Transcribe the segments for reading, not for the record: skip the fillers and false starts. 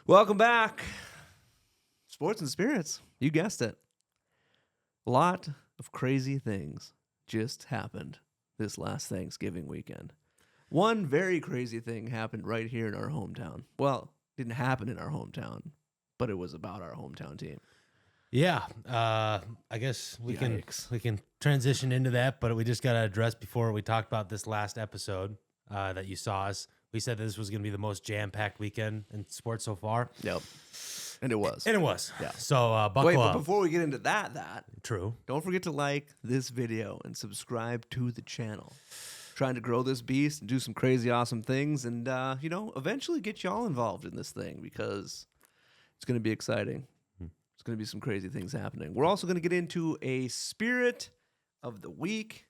Welcome back. Sports and Spirits. You guessed it. A lot of crazy things just happened this last Thanksgiving weekend. One very crazy thing happened right here in our hometown. Well, didn't happen in our hometown, but it was about our hometown team. Yeah, I guess we can transition into that, but we just got to address before we talked about this last episode that you saw us. We said this was going to be the most jam-packed weekend in sports so far. Yep. And it was. Yeah. So buckle up. But before we get into that, true. Don't forget to like this video and subscribe to the channel. Trying to grow this beast and do some crazy, awesome things, and eventually get y'all involved in this thing because it's going to be exciting. It's going to be some crazy things happening. We're also going to get into a Spirit of the Week.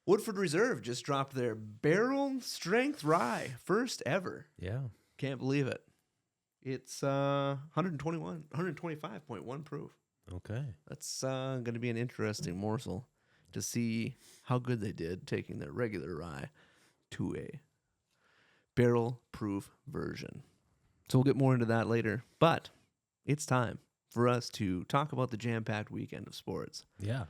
Woodford Reserve just dropped their barrel strength rye, first ever. Yeah. Can't believe it. It's 125.1 proof. Okay. That's going to be an interesting morsel to see how good they did taking their regular rye to a barrel-proof version. So we'll get more into that later. But it's time for us to talk about the jam-packed weekend of sports. Yeah.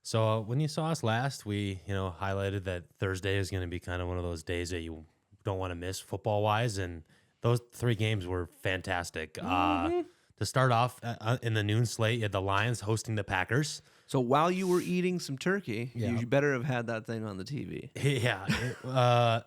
So when you saw us last, we highlighted that Thursday is going to be kind of one of those days that you don't want to miss football-wise, and those three games were fantastic. To start off in the noon slate, you had the Lions hosting the Packers. So while you were eating some turkey, you better have had that thing on the TV. Yeah. I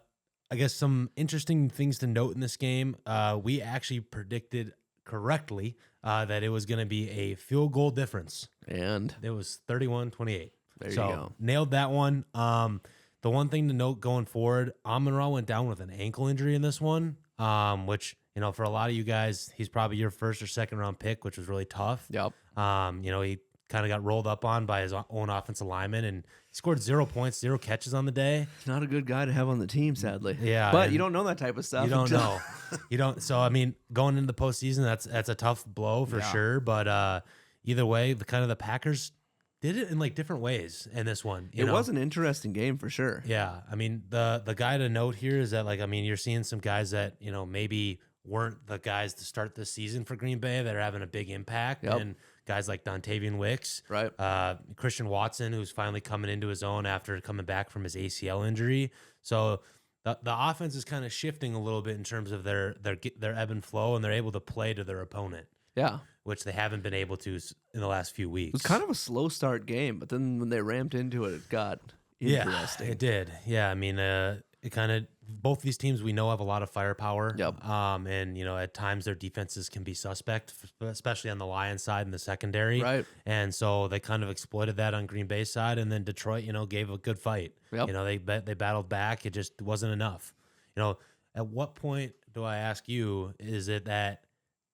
guess some interesting things to note in this game. We actually predicted correctly that it was going to be a field goal difference. And it was 31-28. There you go. Nailed that one. The one thing to note going forward, Amon-Ra went down with an ankle injury in this one, which, for a lot of you guys, he's probably your first or second round pick, which was really tough. Yep. He kind of got rolled up on by his own offensive lineman and scored 0 points, 0 catches on the day. Not a good guy to have on the team, sadly. Yeah. But you don't know that type of stuff. You don't know. You don't. So, going into the postseason, that's a tough blow for sure. But either way, the Packers did it in different ways in this one. It was an interesting game for sure. Yeah. The guy to note here is that you're seeing some guys that, maybe weren't the guys to start the season for Green Bay that are having a big impact. Yep. And guys like Dontavian Wicks, right? Christian Watson, who's finally coming into his own after coming back from his ACL injury. So the offense is kind of shifting a little bit in terms of their ebb and flow, and they're able to play to their opponent. Yeah. Which they haven't been able to in the last few weeks. It was kind of a slow start game, but then when they ramped into it, it got interesting. Yeah, it did. Yeah, it kind of, both these teams we know have a lot of firepower. Yep. And at times their defenses can be suspect, especially on the Lions side and the secondary. Right. And so they kind of exploited that on Green Bay's side, and then Detroit, gave a good fight. Yep. They battled back. It just wasn't enough. At what point do I ask you, is it that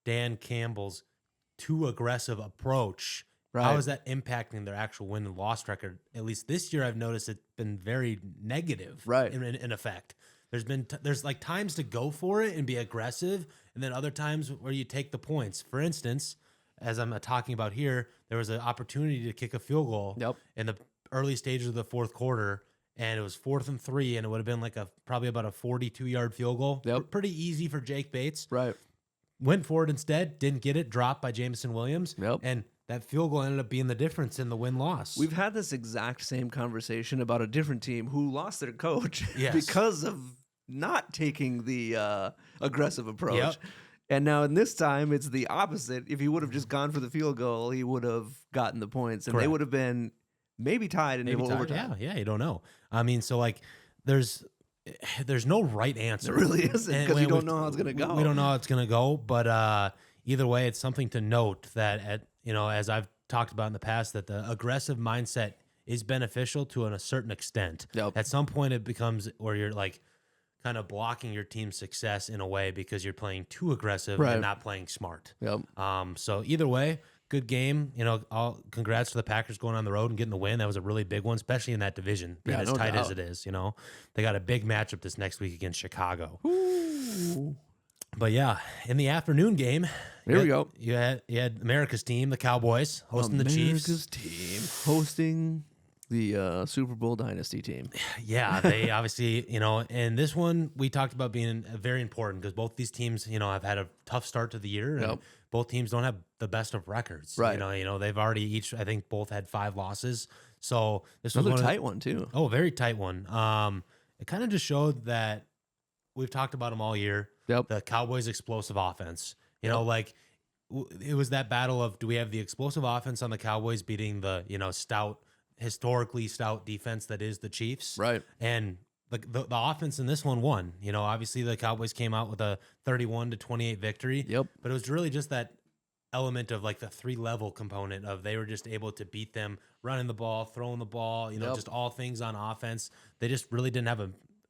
Dan Campbell's too aggressive approach, right, how is that impacting their actual win and loss record? At least this year, I've noticed it's been very negative, right, in effect. There's times to go for it and be aggressive, and then other times where you take the points. For instance, as I'm talking about here, there was an opportunity to kick a field goal in the early stages of the fourth quarter, and it was 4th and 3, and it would have been probably about a 42-yard field goal. Yep. Pretty easy for Jake Bates. Right. Went for it instead, didn't get it, dropped by Jameson Williams. Yep. And that field goal ended up being the difference in the win-loss. We've had this exact same conversation about a different team who lost their coach because of not taking the aggressive approach. Yep. And now in this time, it's the opposite. If he would have just gone for the field goal, he would have gotten the points, and Correct. They would have been maybe tied in overtime. Yeah, you don't know. There's no right answer. There really isn't, because you don't know how it's going to go. We don't know how it's going to go, but either way, it's something to note that as I've talked about in the past, that the aggressive mindset is beneficial to a certain extent. Yep. At some point, it becomes where you're kind of blocking your team's success in a way because you're playing too aggressive and not playing smart. Yep. So either way, good game. Congrats to the Packers going on the road and getting the win. That was a really big one, especially in that division, being as tight as it is. They got a big matchup this next week against Chicago. Ooh. But yeah, in the afternoon game, here we go. You had America's team, the Cowboys, hosting the Chiefs. America's team hosting the Super Bowl dynasty team. Yeah, they obviously, and this one we talked about being very important because both these teams, have had a tough start to the year, and both teams don't have the best of records. Right. They've already each, I think, both had 5 losses. So this was another tight one too. Oh, very tight one. It kind of just showed that we've talked about them all year. Yep. The Cowboys' explosive offense. It was that battle of, do we have the explosive offense on the Cowboys beating the historically stout defense that is the Chiefs? Right. And the offense in this one won. Obviously the Cowboys came out with a 31-28 victory. Yep. But it was really just that element of like the 3-level component of they were just able to beat them running the ball, throwing the ball, just all things on offense. They just really didn't have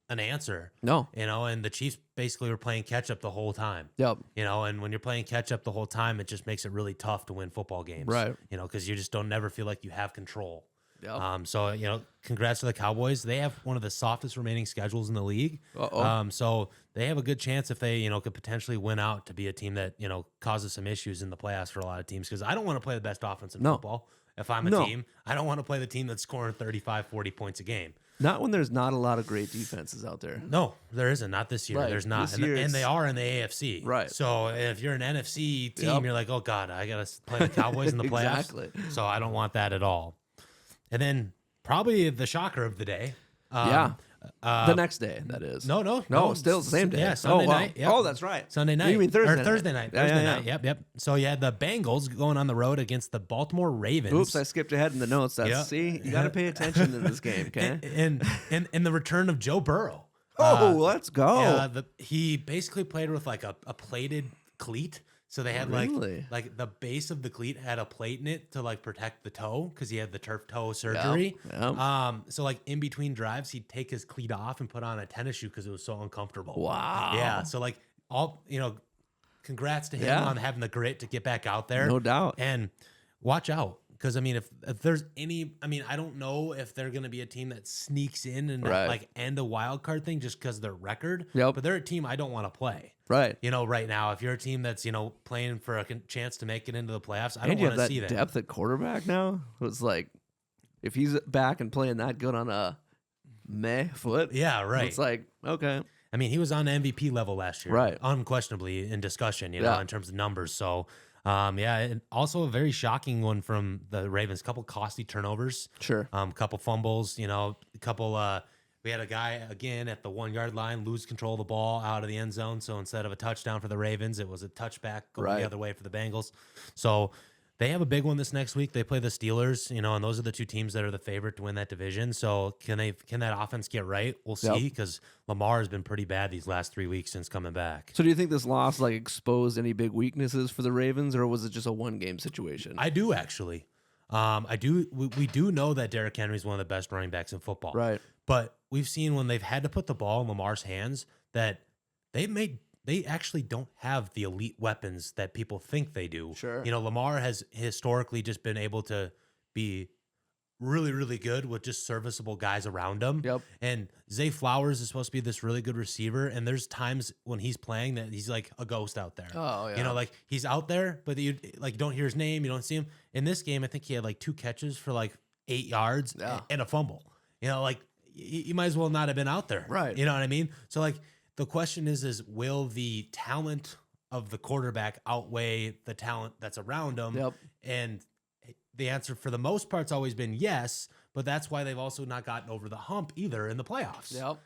an answer. No. And the Chiefs basically were playing catch up the whole time. Yep. And when you're playing catch up the whole time, it just makes it really tough to win football games. Right. Because you just don't never feel like you have control. Yep. So, congrats to the Cowboys. They have one of the softest remaining schedules in the league. Uh-oh. So they have a good chance if they, could potentially win out to be a team that, causes some issues in the playoffs for a lot of teams. Because I don't want to play the best offense in football. If I'm a team, I don't want to play the team that's scoring 35, 40 points a game. Not when there's not a lot of great defenses out there. No, there isn't. Not this year. Right. There's not. And they are in the AFC. Right. So if you're an NFC team, you're like, oh, God, I got to play the Cowboys in the playoffs. Exactly. So I don't want that at all. And then probably the shocker of the day. The next day, that is. No, still the same day. Yeah, Sunday night. Yep. Oh, that's right. Sunday night. You mean Thursday? Thursday night. Thursday night. Yep. So you had the Bengals going on the road against the Baltimore Ravens. Oops, I skipped ahead in the notes. See, you got to pay attention in this game, okay? and the return of Joe Burrow. Let's go. He basically played with like a plated cleat. So they had like the base of the cleat had a plate in it to like protect the toe because he had the turf toe surgery. Yep. So like in between drives, he'd take his cleat off and put on a tennis shoe because it was so uncomfortable. Wow. Yeah. So like congrats to him on having the grit to get back out there. No doubt. And watch out. Because, I mean, if there's any, I don't know if they're going to be a team that sneaks in and like end a wild card thing just because of their record. Yep. But they're a team I don't want to play. Right. Right now, if you're a team that's, playing for a chance to make it into the playoffs, I don't want to see that. Depth at quarterback now. It's like, if he's back and playing that good on a meh foot. Yeah, right. It's like, okay. I mean, he was on MVP level last year. Right. Unquestionably in discussion, in terms of numbers. So, and also a very shocking one from the Ravens. Couple costly turnovers. Sure. Couple fumbles. We had a guy again at the 1 yard line lose control of the ball out of the end zone. So instead of a touchdown for the Ravens, it was a touchback going the other way for the Bengals. So they have a big one this next week. They play the Steelers, and those are the two teams that are the favorite to win that division. So can that offense get right? We'll see, because Lamar has been pretty bad these last 3 weeks since coming back. So do you think this loss exposed any big weaknesses for the Ravens, or was it just a 1-game situation? I do actually. We do know that Derrick Henry is one of the best running backs in football. Right. But we've seen when they've had to put the ball in Lamar's hands that they actually don't have the elite weapons that people think they do. Sure. Lamar has historically just been able to be really, really good with just serviceable guys around him. Yep. And Zay Flowers is supposed to be this really good receiver. And there's times when he's playing that he's like a ghost out there. Oh, yeah. He's out there, but you don't hear his name. You don't see him. In this game, I think he had 2 catches for 8 yards and a fumble. You might as well not have been out there. Right. You know what I mean? So the question is will the talent of the quarterback outweigh the talent that's around him? Yep. And the answer for the most part's always been yes, but that's why they've also not gotten over the hump either in the playoffs. Yep.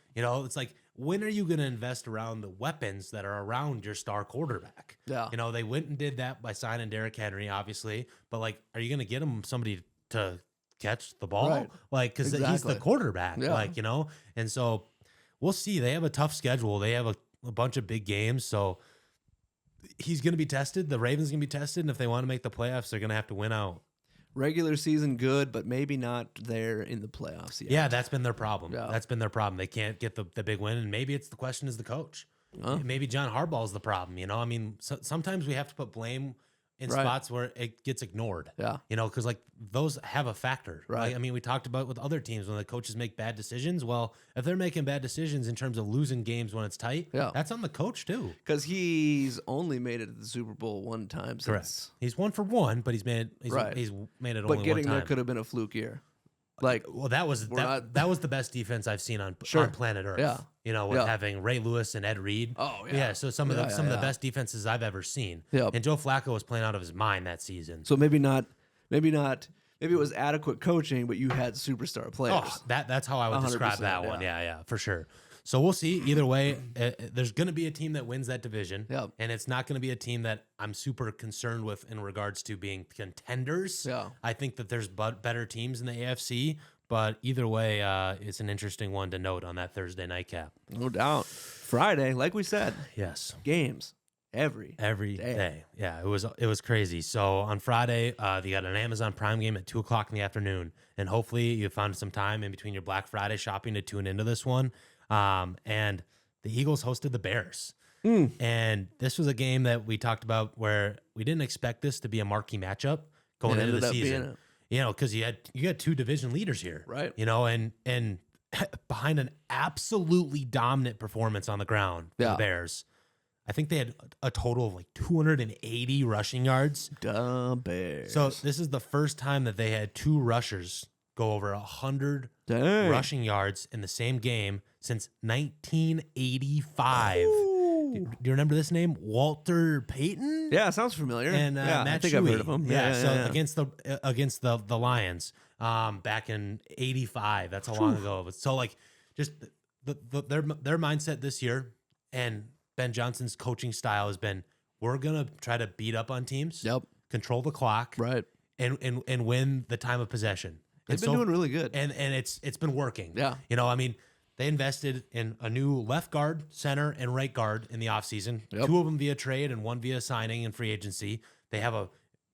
It's like, when are you going to invest around the weapons that are around your star quarterback? Yeah. They went and did that by signing Derrick Henry, obviously, but are you going to get him somebody to catch the ball? Right. Because he's the quarterback, Yeah. And so we'll see. They have a tough schedule. They have a bunch of big games. So he's going to be tested. The Ravens going to be tested. And if they want to make the playoffs, they're going to have to win out. Regular season good, but maybe not there in the playoffs yet. Yeah, that's been their problem. Yeah. That's been their problem. They can't get the big win. And maybe it's the question is the coach. Huh? Maybe John Harbaugh is the problem. Sometimes we have to put blame in spots where it gets ignored. Yeah. Because those have a factor. Right. We talked about with other teams when the coaches make bad decisions. Well, if they're making bad decisions in terms of losing games when it's tight, that's on the coach too. Because he's only made it to the Super Bowl 1 time. Correct. He's 1 for 1, but he's made it only one time. But getting there could have been a fluke year. Well, that was the best defense I've seen on planet Earth. Yeah. You know, with having Ray Lewis and Ed Reed. Oh, yeah. Yeah, so some of the best defenses I've ever seen. Yep. And Joe Flacco was playing out of his mind that season. So maybe it was adequate coaching, but you had superstar players. Oh, that's how I would describe that one. Yeah, for sure. So we'll see. Either way, there's going to be a team that wins that division. Yep. And it's not going to be a team that I'm super concerned with in regards to being contenders. Yeah. I think that there's better teams in the AFC, but either way, it's an interesting one to note on that Thursday nightcap. No doubt. Friday, like we said. Yes. Games. Every day. Yeah, it was crazy. So on Friday, you got an Amazon Prime game at 2:00 in the afternoon, and hopefully you found some time in between your Black Friday shopping to tune into this one. And the Eagles hosted the Bears, and this was a game that we talked about where we didn't expect this to be a marquee matchup going into the season. You know, because you had two division leaders here, right? You know, and behind an absolutely dominant performance on the ground for the Bears. I think they had a total of like 280 rushing yards. The Bears. So this is the first time that they had two rushers go over 100 rushing yards in the same game since 1985. Do you remember this name? Walter Payton? Yeah, sounds familiar. And Matt I think Shuey. I've heard of him. So against the Lions back in 85. That's how long ago it was. So like just their mindset this year and Ben Johnson's coaching style has been, we're going to try to beat up on teams, control the clock, right, and win the time of possession. They've been doing really good. And it's been working. Yeah. You know, I mean, they invested in a new left guard, center, and right guard in the offseason. Yep. Two of them via trade and one via signing and free agency. They have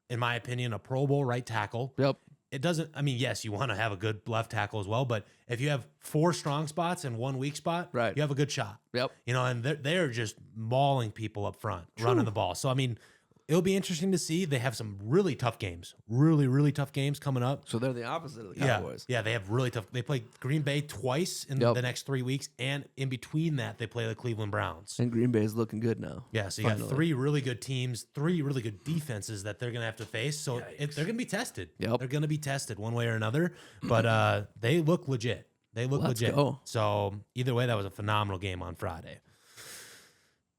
in my opinion, a Pro Bowl right tackle. Yep. It doesn't, I mean, yes, you want to have a good left tackle as well, but if you have 4 strong spots and 1 weak spot, right, you have a good shot. Yep. You know, and they're just mauling people up front, running the ball. So, I mean, it'll be interesting to see. They have some really tough games, really tough games coming up. So they're the opposite of the Cowboys. Yeah, they have really tough. They play Green Bay twice in the next 3 weeks, and in between that, they play the Cleveland Browns. And Green Bay is looking good now. Yeah, so you got 3 really good teams, 3 really good defenses that they're going to have to face. So they're going to be tested. Yep. They're going to be tested one way or another, but they look legit. Let's go. So either way, that was a phenomenal game on Friday.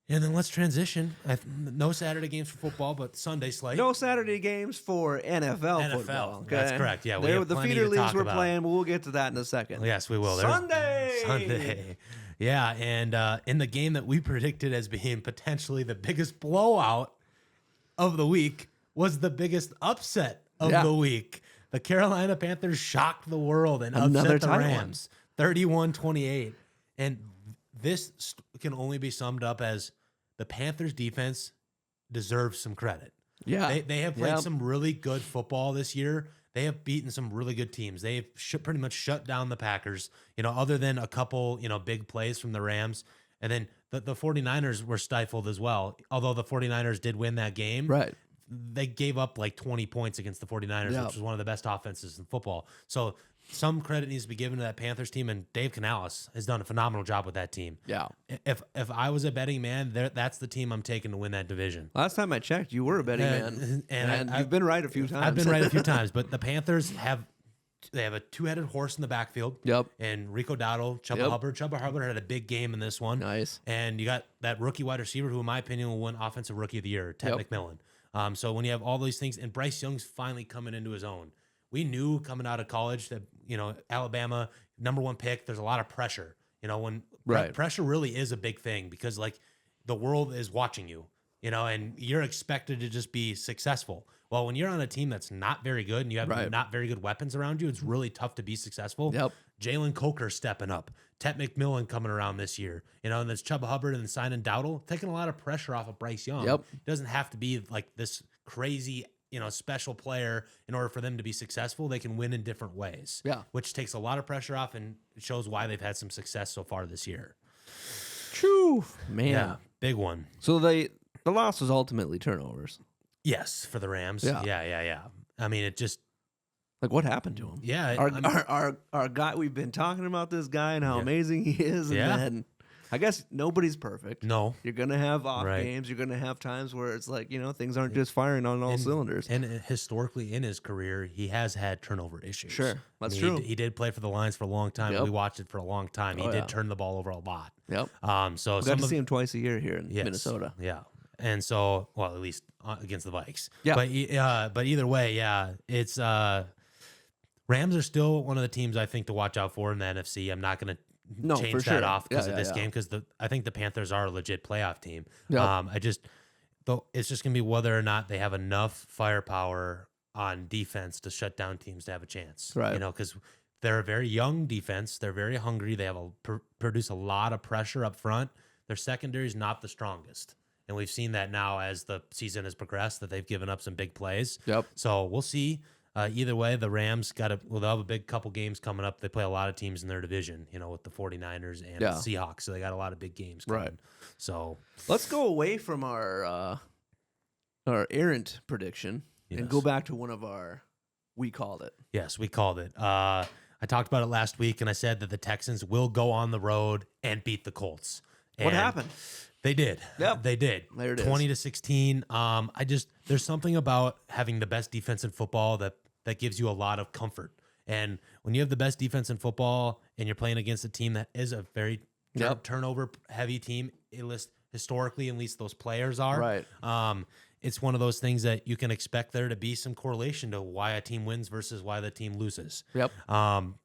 And then let's transition. No Saturday games for football, but Sunday slate. No Saturday games for NFL football. Okay? That's correct. Yeah, we have the plenty feeder to leagues talk we're about. playing, but we'll get to that in a second. Yes, we will. Sunday. Yeah, and in the game that we predicted as being potentially the biggest blowout of the week was the biggest upset of the week. The Carolina Panthers shocked the world and upset the Rams 31-28. And this can only be summed up as the Panthers defense deserves some credit. Yeah. They have played some really good football this year. They have beaten some really good teams. They've pretty much shut down the Packers, you know, other than a couple, you know, big plays from the Rams. And then the 49ers were stifled as well. Although the 49ers did win that game. Right. They gave up like 20 points against the 49ers, which was one of the best offenses in football. So some credit needs to be given to that Panthers team, and Dave Canales has done a phenomenal job with that team. Yeah. If I was a betting man, that's the team I'm taking to win that division. Last time I checked, you were a betting man. And you've been right a few times. I've been right a few times, but the Panthers have a two-headed horse in the backfield. Yep. And Rico Dowdle, Chuba Hubbard. Chuba Hubbard had a big game in this one. Nice. And you got that rookie wide receiver who, in my opinion, will win Offensive Rookie of the Year, Ted McMillan. So when you have all these things, and Bryce Young's finally coming into his own. We knew coming out of college that, you know, Alabama, #1 pick, there's a lot of pressure. You know, when pressure really is a big thing because, like, the world is watching you, you know, and you're expected to just be successful. Well, when you're on a team that's not very good and you have not very good weapons around you, it's really tough to be successful. Yep. Jalen Coker stepping up, Ted McMillan coming around this year, you know, and there's Chuba Hubbard and signing Dowdle, taking a lot of pressure off of Bryce Young. Yep. It doesn't have to be like this crazy, you know, special player in order for them to be successful. They can win in different ways. Yeah. Which takes a lot of pressure off and shows why they've had some success so far this year. True. Man. Yeah. Big one. So the loss was ultimately turnovers. Yes, for the Rams. Yeah. I mean, it just, like, what happened to him? Yeah. Our guy, we've been talking about this guy and how amazing he is. And then I guess nobody's perfect. No. You're going to have off games. You're going to have times where it's like, things aren't just firing on all cylinders. And historically in his career, he has had turnover issues. Sure. That's true. He did play for the Lions for a long time. Yep. We watched it for a long time. He did turn the ball over a lot. Yep. So we got to see him twice a year here in Minnesota. Yeah. And so, well, at least against the Vikes. Yeah. But either way, it's Rams are still one of the teams I think to watch out for in the NFC. I'm not going to change that off because of this game, because I think the Panthers are a legit playoff team. Yep. It's just going to be whether or not they have enough firepower on defense to shut down teams to have a chance. Right. Because they're a very young defense. They're very hungry. They have produce a lot of pressure up front. Their secondary is not the strongest. And we've seen that now as the season has progressed, that they've given up some big plays. Yep. So we'll see. Either way, the Rams they'll have a big couple games coming up. They play a lot of teams in their division, with the 49ers and the Seahawks. So they got a lot of big games coming. Right. So let's go away from our errant prediction and go back to one of our we called it. Yes, we called it. I talked about it last week, and I said that the Texans will go on the road and beat the Colts. And what happened? They did. Yep. They did. There it is. 20-16. There's something about having the best defense in football that gives you a lot of comfort. And when you have the best defense in football and you're playing against a team that is a very turnover heavy team, historically, at least those players are. Right. It's one of those things that you can expect there to be some correlation to why a team wins versus why the team loses. Yep.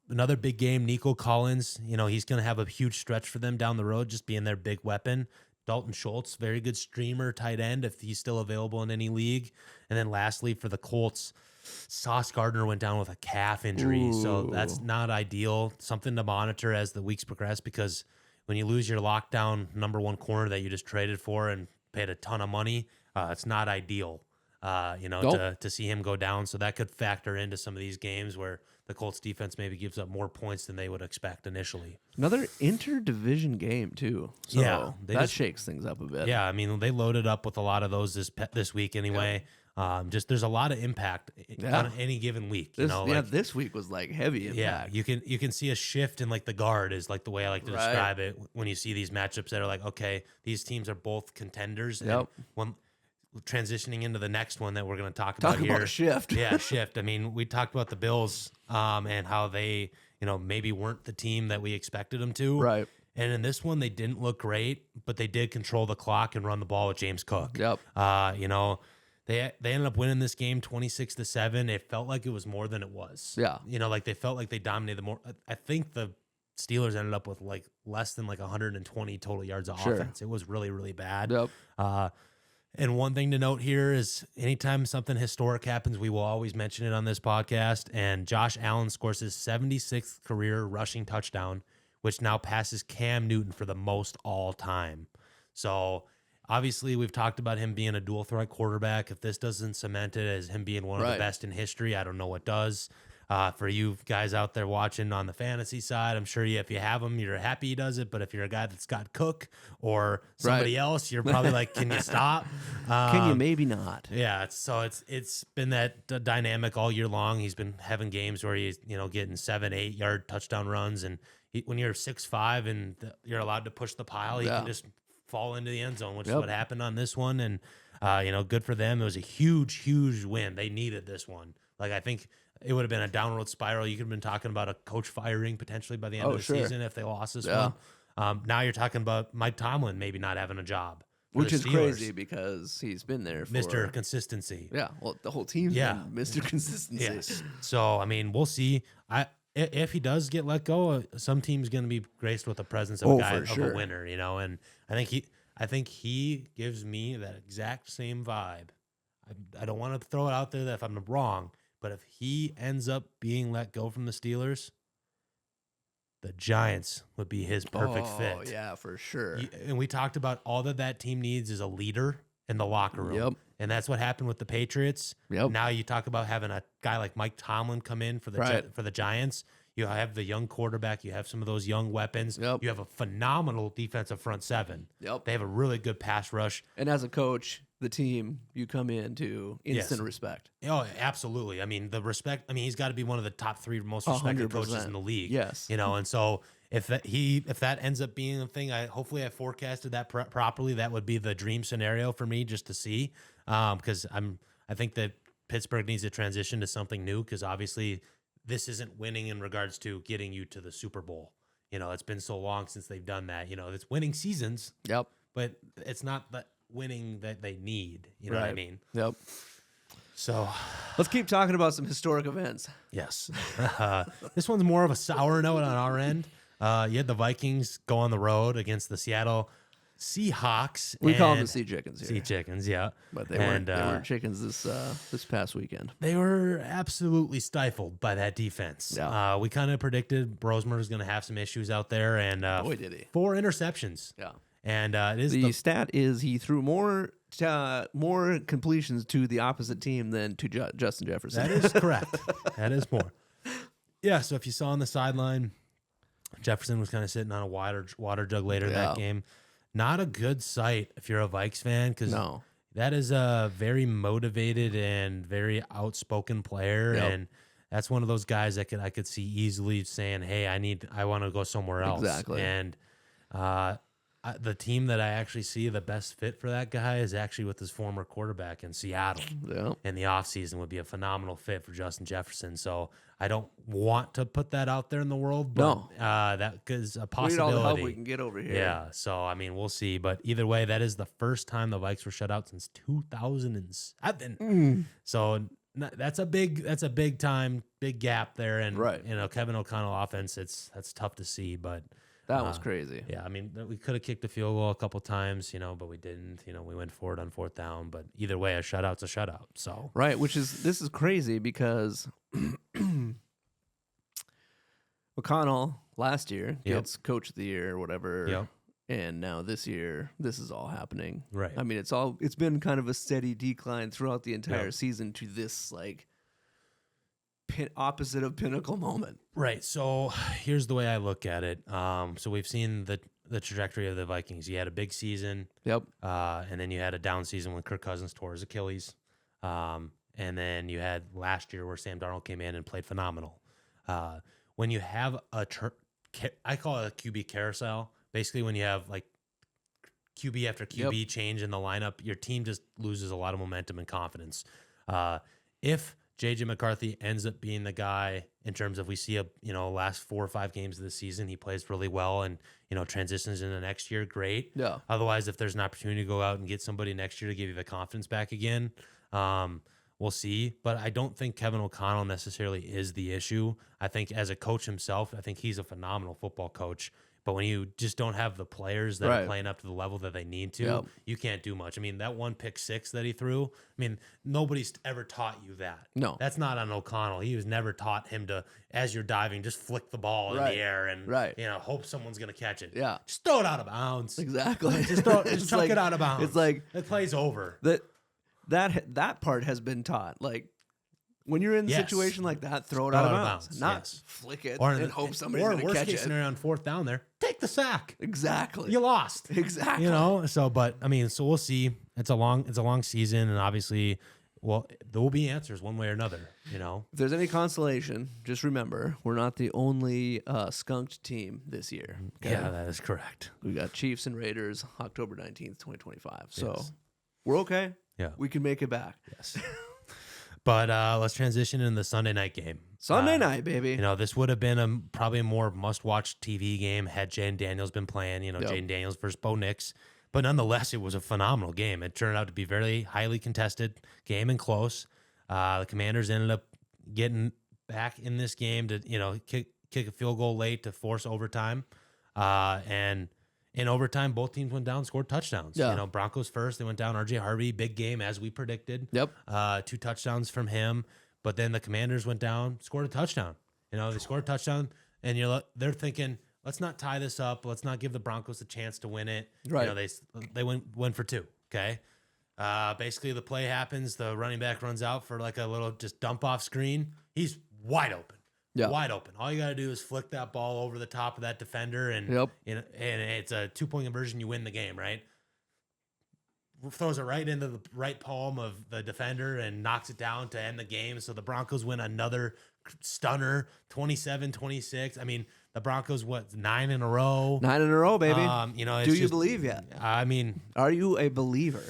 Another big game, Nico Collins, he's going to have a huge stretch for them down the road, just being their big weapon. Dalton Schultz, very good streamer, tight end, if he's still available in any league. And then lastly, for the Colts, Sauce Gardner went down with a calf injury. So that's not ideal. Something to monitor as the weeks progress, because when you lose your lockdown number one corner that you just traded for and paid a ton of money, it's not ideal, to see him go down. So that could factor into some of these games where the Colts defense maybe gives up more points than they would expect initially. Another interdivision game too. So that shakes things up a bit. Yeah, they loaded up with a lot of those this week anyway. Yep. There's a lot of impact on any given week. This week was like heavy impact. Yeah, you can see a shift in like the guard is like the way I like to describe it when you see these matchups that are like, okay, these teams are both contenders. Yep. And when transitioning into the next one that we're going to talk about here. Talk about a shift. Yeah, shift. We talked about the Bills and how they, maybe weren't the team that we expected them to. Right. And in this one, they didn't look great, but they did control the clock and run the ball with James Cook. Yep. They ended up winning this game 26-7. It felt like it was more than it was. Yeah. They felt like they dominated more. I think the Steelers ended up with like less than like 120 total yards of offense. It was really, really bad. Yep. And one thing to note here is anytime something historic happens, we will always mention it on this podcast. And Josh Allen scores his 76th career rushing touchdown, which now passes Cam Newton for the most all time. So obviously we've talked about him being a dual threat quarterback. If this doesn't cement it as him being one of the best in history, I don't know what does. For you guys out there watching on the fantasy side, I'm sure if you have him, you're happy he does it. But if you're a guy that's got Cook or somebody else, you're probably like, can you stop? Can you maybe not? Yeah. It's been that dynamic all year long. He's been having games where he's, getting 7-8 yard touchdown runs. And when you're 6'5" and you're allowed to push the pile, he can just fall into the end zone, which is what happened on this one. And, good for them. It was a huge, huge win. They needed this one. Like, I think it would have been a downward spiral. You could have been talking about a coach firing potentially by the end of the season if they lost this one. Now you're talking about Mike Tomlin maybe not having a job. Which is crazy because he's been there for Mr. Consistency. Yeah, well, the whole team's been Mr. Consistency. Yes. So, we'll see. If he does get let go, some team's going to be graced with the presence of a guy of a winner, and I think he gives me that exact same vibe. I don't want to throw it out there that if I'm wrong, but if he ends up being let go from the Steelers, the Giants would be his perfect fit. Oh, yeah, for sure. And we talked about all that team needs is a leader in the locker room. Yep. And that's what happened with the Patriots. Yep. Now you talk about having a guy like Mike Tomlin come in for the Giants. You have the young quarterback. You have some of those young weapons. Yep. You have a phenomenal defensive front seven. Yep. They have a really good pass rush. And as a coach, the team you come into instant respect. Oh, absolutely. I mean, the respect. I mean, he's got to be one of the top 3 most respected 100%. coaches in the league. Yes, and so if that ends up being a thing, hopefully I forecasted that properly. That would be the dream scenario for me, just to see, because I think that Pittsburgh needs to transition to something new, because obviously this isn't winning in regards to getting you to the Super Bowl. It's been so long since they've done that. It's winning seasons. Yep. But it's not the winning that they need. You know what I mean? Yep. So let's keep talking about some historic events. Yes. This one's more of a sour note on our end. You had the Vikings go on the road against the Seattle Seahawks. We call them the Sea Chickens here. Sea Chickens, yeah. But they weren't chickens this past weekend. They were absolutely stifled by that defense. Yeah. We kind of predicted Brosmer was going to have some issues out there, and boy, did he. 4 interceptions. Yeah. And it is the stat is he threw more completions to the opposite team than to Justin Jefferson. That is correct. That is more. Yeah, so if you saw on the sideline, Jefferson was kind of sitting on a water jug later in that game. Not a good sight if you're a Vikes fan, because that is a very motivated and very outspoken player, and that's one of those guys that I could see easily saying, "Hey, I want to go somewhere else." Exactly. And the team that I actually see the best fit for that guy is actually with his former quarterback in Seattle. Yeah. In the offseason would be a phenomenal fit for Justin Jefferson. So I don't want to put that out there in the world, but that is a possibility. We need all the help we can get over here. Yeah. So, I mean, we'll see. But either way, that is the first time the Vikes were shut out since 2007. So that's a big time, big gap there. And, Kevin O'Connell offense, that's tough to see, but that was crazy. Yeah, I mean, we could have kicked the field goal a couple times, but we didn't. We went for it on 4th down. But either way, a shutout's a shutout. So this is crazy because O'Connell last year gets Coach of the Year or whatever, and now this year this is all happening. Right. I mean, it's been kind of a steady decline throughout the entire season to this opposite of pinnacle moment. Right. So here's the way I look at it. So we've seen the trajectory of the Vikings. You had a big season. Yep. And then you had a down season when Kirk Cousins tore his Achilles. And then you had last year where Sam Darnold came in and played phenomenal. When you have I call it a QB carousel. Basically, when you have QB after QB change in the lineup, your team just loses a lot of momentum and confidence. If J.J. McCarthy ends up being the guy in terms of we see last 4 or 5 games of the season, he plays really well and, transitions into next year, great. Yeah. Otherwise, if there's an opportunity to go out and get somebody next year to give you the confidence back again, we'll see. But I don't think Kevin O'Connell necessarily is the issue. I think as a coach himself, I think he's a phenomenal football coach. But when you just don't have the players that are playing up to the level that they need to, you can't do much. I mean, that one pick 6 that he threw, I mean, nobody's ever taught you that. No. That's not on O'Connell. He was never taught him to, as you're diving, just flick the ball in the air and hope someone's going to catch it. Yeah. Just throw it out of bounds. Exactly. Just chuck it out of bounds. It's like the play's over. That part has been taught. When you're in a situation like that, throw it out of bounds. Not flick it and hope somebody's going to catch it. Or worst case scenario on 4th down there, take the sack. Exactly. You lost. Exactly. But I mean, so we'll see. It's a long season, and obviously, there will be answers one way or another. If there's any consolation, just remember we're not the only skunked team this year. Okay? Yeah, that is correct. We got Chiefs and Raiders, October 19th, 2025. So we're okay. Yeah, we can make it back. Yes. But let's transition into the Sunday night game. Sunday night, baby. This would have been probably a more must-watch TV game had Jaden Daniels been playing. Jaden Daniels versus Bo Nix. But nonetheless, it was a phenomenal game. It turned out to be a very highly contested game and close. The Commanders ended up getting back in this game to kick a field goal late to force overtime. And in overtime, both teams went down, scored touchdowns. Yeah. Broncos first, they went down. RJ Harvey, big game as we predicted. Yep. 2 touchdowns from him. But then the Commanders went down, scored a touchdown. They scored a touchdown, and they're thinking, let's not tie this up. Let's not give the Broncos a chance to win it. Right. They went for 2. Okay. Basically, the play happens. The running back runs out for a little just dump off screen. He's wide open. Yeah. Wide open. All you got to do is flick that ball over the top of that defender, and and it's a 2-point conversion. You win the game, right? throws it right into the right palm of the defender and knocks it down to end the game. So the Broncos win another stunner, 27-26. I mean, the Broncos, 9 in a row? 9 in a row, baby. Do you believe yet? I mean, are you a believer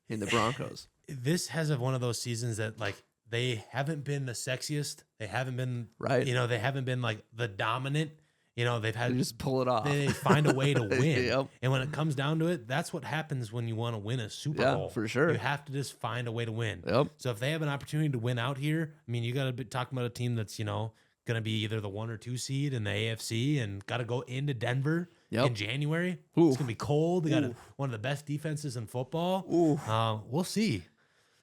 in the Broncos? This has one of those seasons that like they haven't been the sexiest. They haven't been right. They haven't been like the dominant. They've had they just pull it off. They find a way to win. Yep. And when it comes down to it, that's what happens when you want to win a Super Bowl. For sure. You have to just find a way to win. Yep. So if they have an opportunity to win out here, I mean, you got to be talking about a team that's, going to be either the 1 or 2 seed in the AFC and got to go into Denver in January. Ooh. It's going to be cold. They got one of the best defenses in football. We'll see.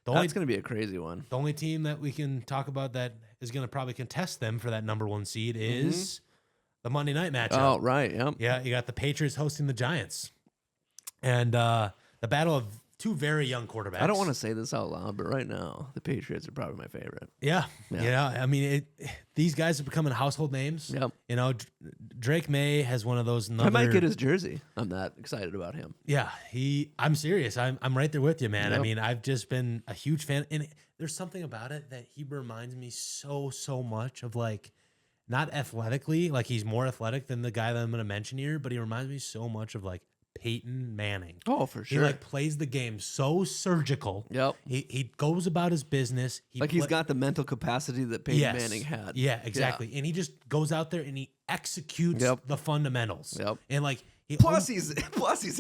That's going to be a crazy one. The only team that we can talk about that is going to probably contest them for that number 1 seed is the Monday night matchup. Oh, right. Yep. Yeah, you got the Patriots hosting the Giants. And the battle of 2 very young quarterbacks. I don't want to say this out loud, but right now, the Patriots are probably my favorite. Yeah. I mean, these guys are becoming household names. Yep. Drake May has one of those. I might get his jersey. I'm that excited about him. Yeah, I'm serious. I'm right there with you, man. Yep. I mean, I've just been a huge fan. And there's something about it that he reminds me so much of, like, not athletically, like he's more athletic than the guy that I'm going to mention here, but he reminds me so much of, like, Peyton Manning. Oh, for sure. He like plays the game so surgical. Yep. He goes about his business. He's got the mental capacity that Peyton Manning had. Yeah, exactly. Yeah. And he just goes out there and he executes the fundamentals. Yep. And like plus he's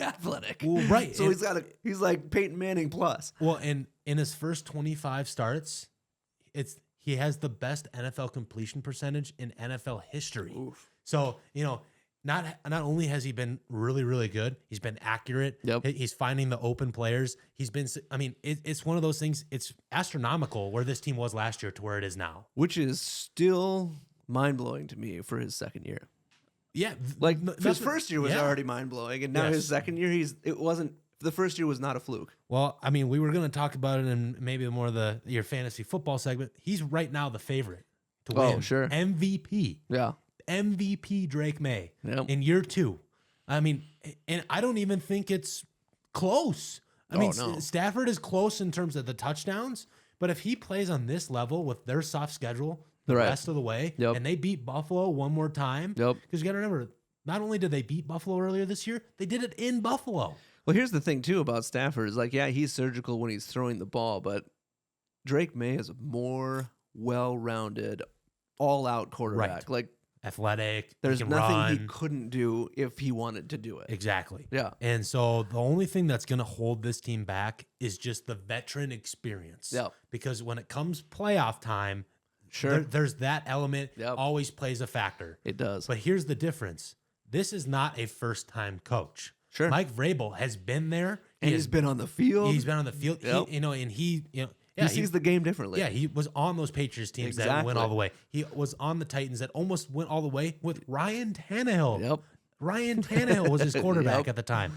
athletic. Well, right. So he's like Peyton Manning plus. Well, and in his first 25 starts, he has the best NFL completion percentage in NFL history. Oof. So, not only has he been really, really good, he's been accurate. Yep. He's finding the open players. It's one of those things. It's astronomical where this team was last year to where it is now. Which is still mind-blowing to me for his second year. Yeah. His first year was already mind-blowing, and now his second year, the first year was not a fluke. Well, I mean, we were going to talk about it in maybe more of your fantasy football segment. He's right now the favorite to win. Oh, sure. MVP. Yeah. MVP Drake May in year 2. I mean, and I don't even think it's close. Stafford is close in terms of the touchdowns, but if he plays on this level with their soft schedule the rest of the way, and they beat Buffalo one more time, because you got to remember, not only did they beat Buffalo earlier this year, they did it in Buffalo. Well, here's the thing, too, about Stafford is he's surgical when he's throwing the ball, but Drake May is a more well-rounded, all-out quarterback. Right. Athletic. There's nothing he couldn't do if he wanted to do it. Exactly. Yeah. And so the only thing that's going to hold this team back is just the veteran experience. Yeah. Because when it comes playoff time, there's that element always plays a factor. It does. But here's the difference. This is not a first-time coach. Sure. Mike Vrabel has been there. He's been on the field. He's been on the field. Yep. He sees the game differently. Yeah, he was on those Patriots teams that went all the way. He was on the Titans that almost went all the way with Ryan Tannehill. Yep. Ryan Tannehill was his quarterback at the time.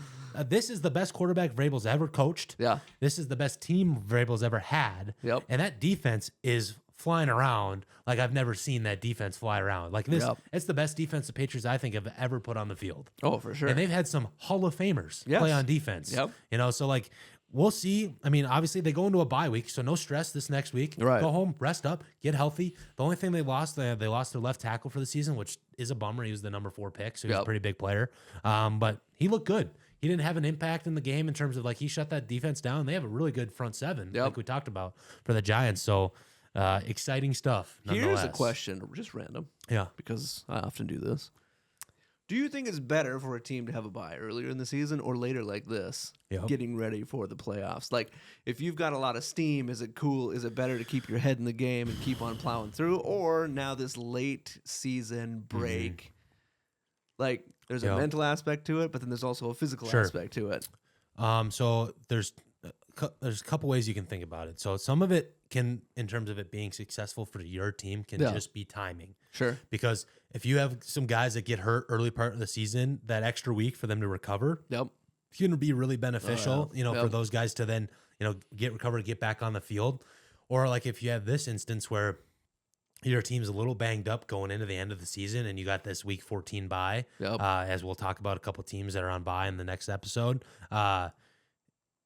This is the best quarterback Vrabel's ever coached. Yeah. This is the best team Vrabel's ever had. Yep. And that defense is flying around like I've never seen that defense fly around. Like this, it's the best defense the Patriots I think have ever put on the field. Oh, for sure. And they've had some Hall of Famers play on defense. Yep. So like we'll see. I mean, obviously they go into a bye week, so no stress this next week. Right. Go home, rest up, get healthy. The only thing they lost their left tackle for the season, which is a bummer. He was the number 4 pick, so he's a pretty big player. But he looked good. He didn't have an impact in the game in terms of he shut that defense down. They have a really good front 7, like we talked about for the Giants. So exciting stuff. Here's a question, just random. Yeah. Because I often do this. Do you think it's better for a team to have a bye earlier in the season or later like this, getting ready for the playoffs? Like, if you've got a lot of steam, is it cool? Is it better to keep your head in the game and keep on plowing through? Or now this late season break, there's a mental aspect to it, but then there's also a physical aspect to it. So there's a couple ways you can think about it. So some of it can, in terms of it being successful for your team, can just be timing. Sure. Because if you have some guys that get hurt early part of the season, that extra week for them to recover, it's going to be really beneficial, for those guys to then, get recovered, get back on the field. Or like if you have this instance where your team's a little banged up going into the end of the season and you got this week 14 bye, as we'll talk about a couple teams that are on bye in the next episode.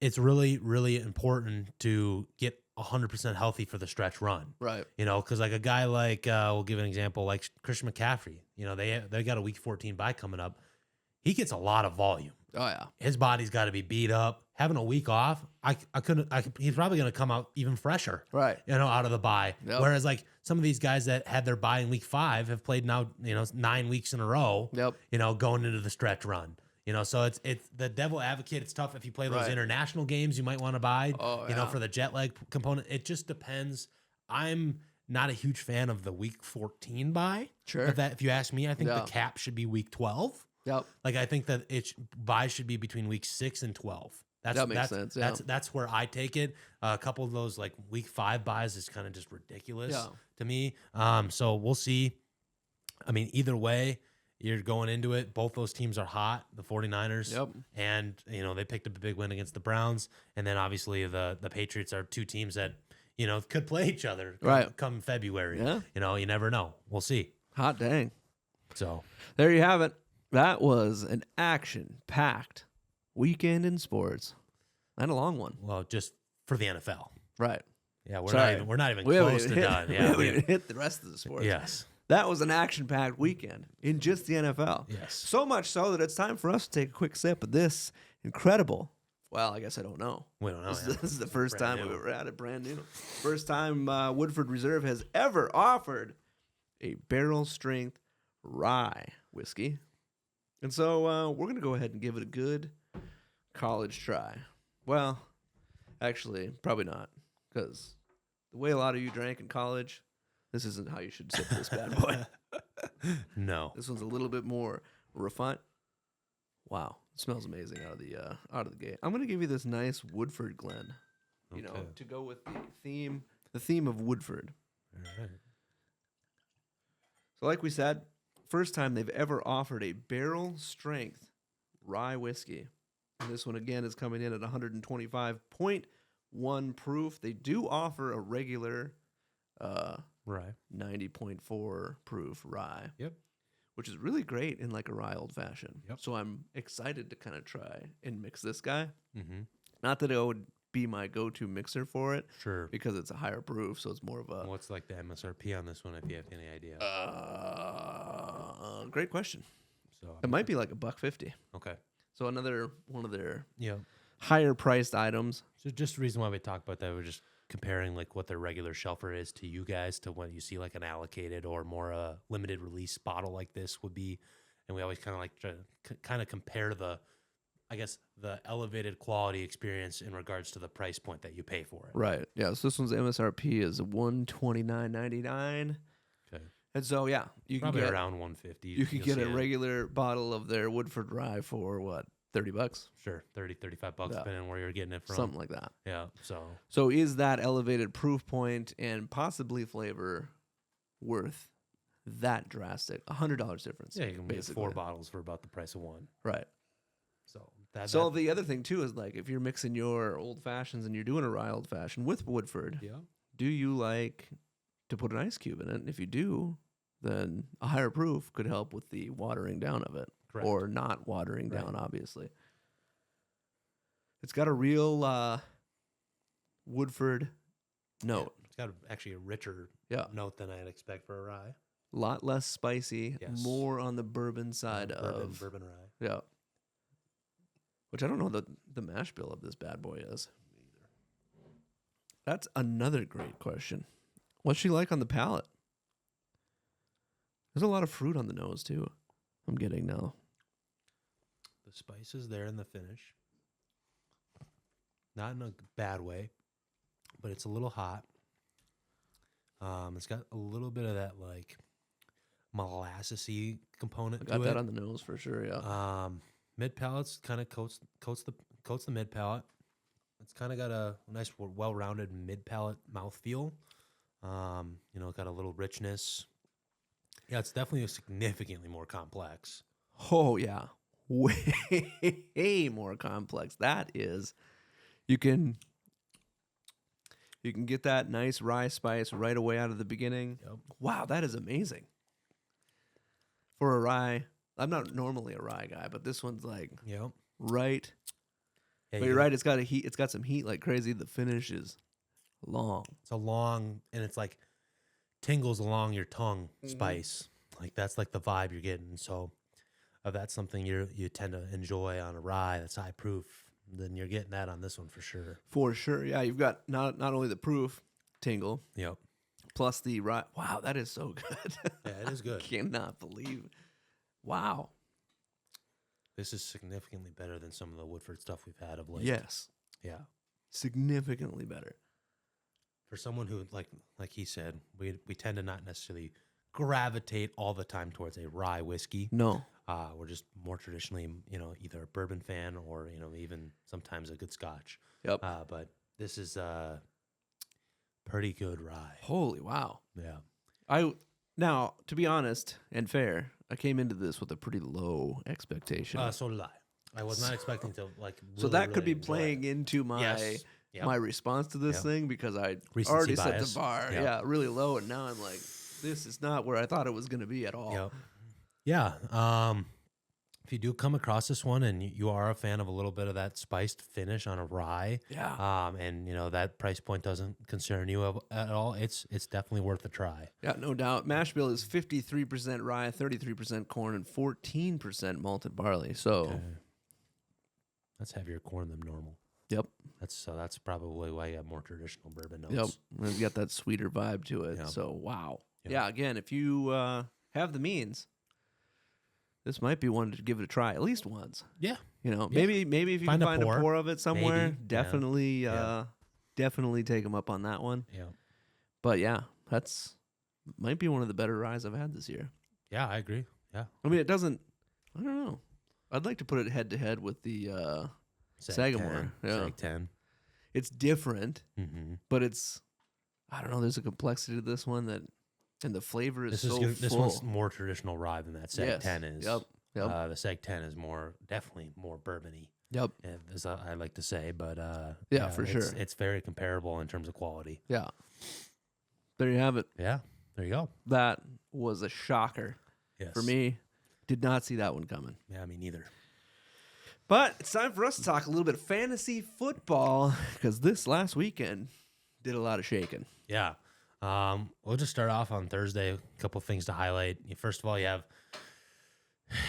it's really, really important to get 100% healthy for the stretch run. Right. You know, because like a guy like, we'll give an example, like Christian McCaffrey, you know, they got a week 14 bye coming up. He gets a lot of volume. Oh, yeah. His body's got to be beat up. Having a week off, he's probably going to come out even fresher. Right. You know, out of the bye. Yep. Whereas like some of these guys that had their bye in week 5 have played now, you know, 9 weeks in a row. Yep. You know, going into the stretch run. You know, so it's the devil advocate. It's tough if you play those Right. international games. You might want to buy, Oh, you know, yeah. for the jet lag component. It just depends. I'm not a huge fan of the week 14 bye. Sure. That if you ask me, I think Yeah. the cap should be week 12. Yep. Like I think that buys should be between week 6 and 12. That makes sense. Yeah. That's where I take it. A couple of those like week 5 buys is kind of just ridiculous to me. So we'll see. I mean, either way, you're going into it. Both those teams are hot, the 49ers. Yep. And, you know, they picked up a big win against the Browns. And then obviously the Patriots are two teams that, you know, could play each other come February. Yeah. You know, you never know. We'll see. Hot dang. So there you have it. That was an action-packed weekend in sports. And a long one. well, just for the NFL. Right. Yeah, Sorry. we're not even We haven't close to even hit- done. we Yeah, haven't even hit the rest of the sports. yes. That was an action-packed weekend in just the NFL. Yes. So much so that it's time for us to take a quick sip of this incredible. Well, I guess I don't know. We don't know. This is the first Brand time new. we've ever had it, brand new. First time Woodford Reserve has ever offered a barrel strength rye whiskey. And so we're going to go ahead and give it a good college try. Well, actually, probably not, because the way a lot of you drank in college, this isn't how you should sip this bad boy. No. This one's a little bit more refined. Wow, it smells amazing out of the gate. I'm gonna give you this nice Woodford Glen, you know, to go with the theme of Woodford. All right. So, like we said, first time they've ever offered a barrel strength rye whiskey. And this one again is coming in at 125.1 proof. They do offer a regular Right. 90.4 proof rye. Yep. Which is really great in like a rye old fashioned. Yep. So I'm excited to kind of try and mix this guy. Mm-hmm. Not that it would be my go-to mixer for it Sure. because it's a higher proof, so it's more of a What's like the MSRP on this one, if you have any idea? great question. So It might be like $1.50. okay. So another one of their Yeah. higher priced items. So just the reason why we talk about that, we're just comparing like what their regular shelfer is to you guys to when you see like an allocated or more limited release bottle like this would be, and we always kind of like try to kind of compare the, I guess, the elevated quality experience in regards to the price point that you pay for it. Right. Yeah. So this one's MSRP is $129.99. Okay. And so yeah, you Probably can get around 150. you can you'll get see a it. regular bottle of their Woodford Rye for what, $30, Sure, 30, 35 bucks, Yeah. depending on where you're getting it from. something like that. Yeah. So So is that elevated proof point and possibly flavor worth that drastic? $100 difference. yeah, you can get basically. 4 bottles for about the price of one. Right. So that. So the other thing too is like if you're mixing your old fashions and you're doing a rye old fashioned with Woodford, yeah. do you like to put an ice cube in it? And if you do, then a higher proof could help with the watering down of it. Correct. Or not watering down, Right. obviously. It's got a real Woodford note. It's got actually a richer Yeah. note than I'd expect for a rye. A lot less spicy, Yes. more on the bourbon side of bourbon rye. yeah. Which I don't know the mash bill of this bad boy is. That's another great question. What's she like on the palate? There's a lot of fruit on the nose too. I'm getting now. The spice is there in the finish. Not in a bad way, but it's a little hot. It's got a little bit of that like molassesy component I got to that it. on the nose for sure. Yeah. Mid palate's kind of coats the mid palate. It's kind of got a nice, well-rounded mid palate mouthfeel. You know, got a little richness. Yeah, it's definitely significantly more complex. Oh yeah, way more complex. That is, you can get that nice rye spice right away out of the beginning. Yep. Wow, that is amazing. For a rye, I'm not normally a rye guy, but this one's like Yep. right Yeah, But you're right. It's got a heat. It's got some heat like crazy. The finish is long. It's a long, and it's like tingles along your tongue spice. Like that's like the vibe you're getting. So if that's something you tend to enjoy on a rye that's high proof, then you're getting that on this one for sure. For sure. Yeah, you've got not only the proof tingle. Yep. Plus the rye. Wow, that is so good. Yeah, it is good. I cannot believe. Wow. This is significantly better than some of the Woodford stuff we've had of late. Yes. Yeah. Significantly better. For someone who, like he said, we tend to not necessarily gravitate all the time towards a rye whiskey. No. We're just more traditionally, either a bourbon fan or, even sometimes a good scotch. Yep. But this is pretty good rye. Holy wow. Yeah. Now, to be honest and fair, I came into this with a pretty low expectation. So did I. I was not expecting to so that could be playing into my Yes. Yep. my response to this Yep. thing because I Recency already set bias. the bar, Yep. really low, and now I'm like, this is not where I thought it was going to be at all. Yep. Yeah. If you do come across this one and you are a fan of a little bit of that spiced finish on a rye, and that price point doesn't concern you at all, it's definitely worth a try. Yeah, no doubt. Mash bill is 53% rye, 33% corn, and 14% malted barley. So, that's heavier corn than normal. Yep. That's probably why you have more traditional bourbon notes. Yep. It's got that sweeter vibe to it. Yep. So, wow. Yep. Yeah, again, if you have the means, this might be one to give it a try at least once. Yeah. Maybe if you can find a pour of it somewhere, maybe. definitely definitely take them up on that one. Yeah. But yeah, that's might be one of the better ryes I've had this year. Yeah, I agree. Yeah. I mean, it doesn't. I don't know. I'd like to put it head to head with the Sagamore. Sag 10. It's different, but it's I don't know. There's a complexity to this one and the flavor is this full. one's more traditional rye than that Sag 10 is. Yep. The Sag 10 is definitely more bourbony. Yep. As I like to say, but for sure. It's very comparable in terms of quality. Yeah. There you have it. Yeah. There you go. That was a shocker for me. Did not see that one coming. Yeah, me neither. But it's time for us to talk a little bit of fantasy football because this last weekend did a lot of shaking. Yeah. We'll just start off on Thursday. A couple things to highlight. First of all, it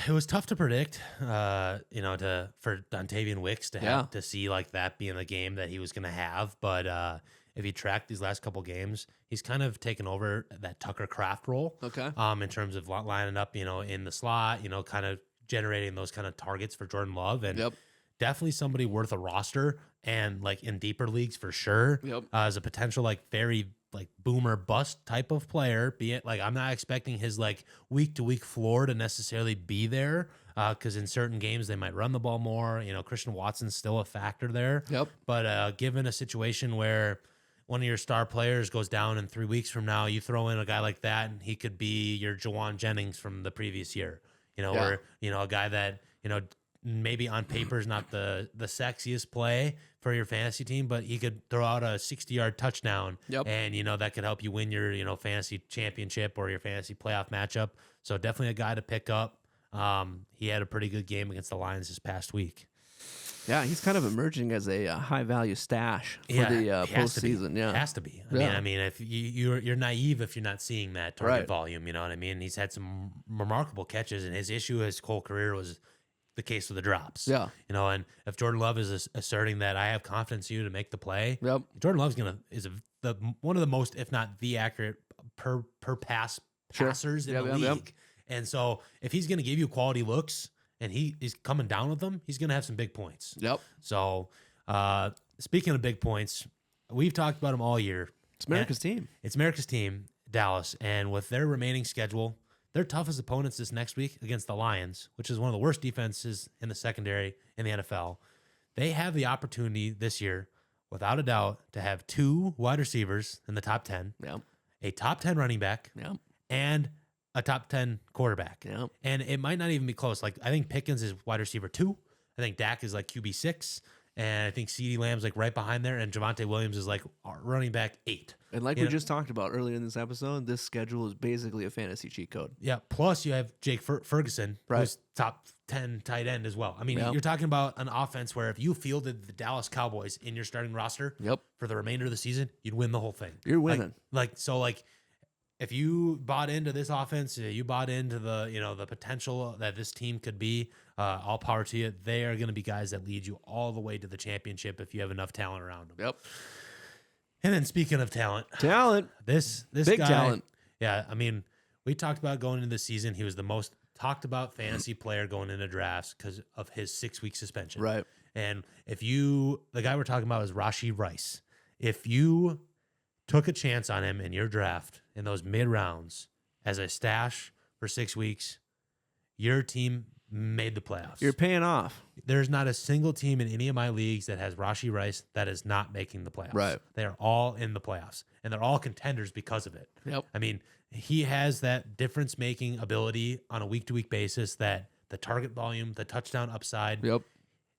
was tough to predict, for Dontavian Wicks to have to see like that being the game that he was going to have. But if you track these last couple games, he's kind of taken over that Tucker Kraft role. Okay. In terms of lining up, in the slot, kind of generating those kind of targets for Jordan Love, and definitely somebody worth a roster and like in deeper leagues for sure. As a potential very boomer bust type of player, be it I'm not expecting his week to week floor to necessarily be there because in certain games they might run the ball more. Christian Watson's still a factor there. But given a situation where one of your star players goes down in 3 weeks from now, you throw in a guy like that and he could be your Jawan Jennings from the previous year, or, a guy that, maybe on paper is not the sexiest play for your fantasy team, but he could throw out a 60-yard touchdown and, that could help you win your, fantasy championship or your fantasy playoff matchup. So definitely a guy to pick up. He had a pretty good game against the Lions this past week. Yeah, he's kind of emerging as a high-value stash for the postseason. Yeah, has to be. I mean, if you're naive if you're not seeing that target volume. You know what I mean? He's had some remarkable catches, and his issue his whole career was the case with the drops. Yeah, and if Jordan Love is asserting that I have confidence in you to make the play, Jordan Love's one of the most, if not the accurate per pass passers in the league. And so if he's gonna give you quality looks, and he is coming down with them, he's going to have some big points. So, speaking of big points, we've talked about him all year. It's America's team. It's America's team, Dallas. And with their remaining schedule, their toughest opponents this next week against the Lions, which is one of the worst defenses in the secondary in the NFL. They have the opportunity this year, without a doubt, to have 2 wide receivers in the top 10, a top 10 running back, and a top 10 quarterback. And it might not even be close. I think Pickens is wide receiver 2. I think Dak is QB 6. And I think CeeDee Lamb's right behind there. And Javonte Williams is running back 8. And we just talked about earlier in this episode, this schedule is basically a fantasy cheat code. Yeah. Plus you have Jake Ferguson, who's top 10 tight end as well. I mean, Yep. you're talking about an offense where if you fielded the Dallas Cowboys in your starting roster for the remainder of the season, you'd win the whole thing. You're winning. So if you bought into this offense, you bought into the potential that this team could be, all power to you. They are going to be guys that lead you all the way to the championship if you have enough talent around them. Yep. And then speaking of talent, this big guy, talent. Yeah, I mean, we talked about going into the season. He was the most talked about fantasy player going into drafts because of his 6-week suspension. Right. And the guy we're talking about is Rashee Rice. If you took a chance on him in your draft in those mid rounds as a stash for 6 weeks, your team made the playoffs. You're paying off. There's not a single team in any of my leagues that has Rashee Rice that is not making the playoffs. Right. They are all in the playoffs, and they're all contenders because of it. Yep. I mean, he has that difference-making ability on a week-to-week basis, that the target volume, the touchdown upside. Yep.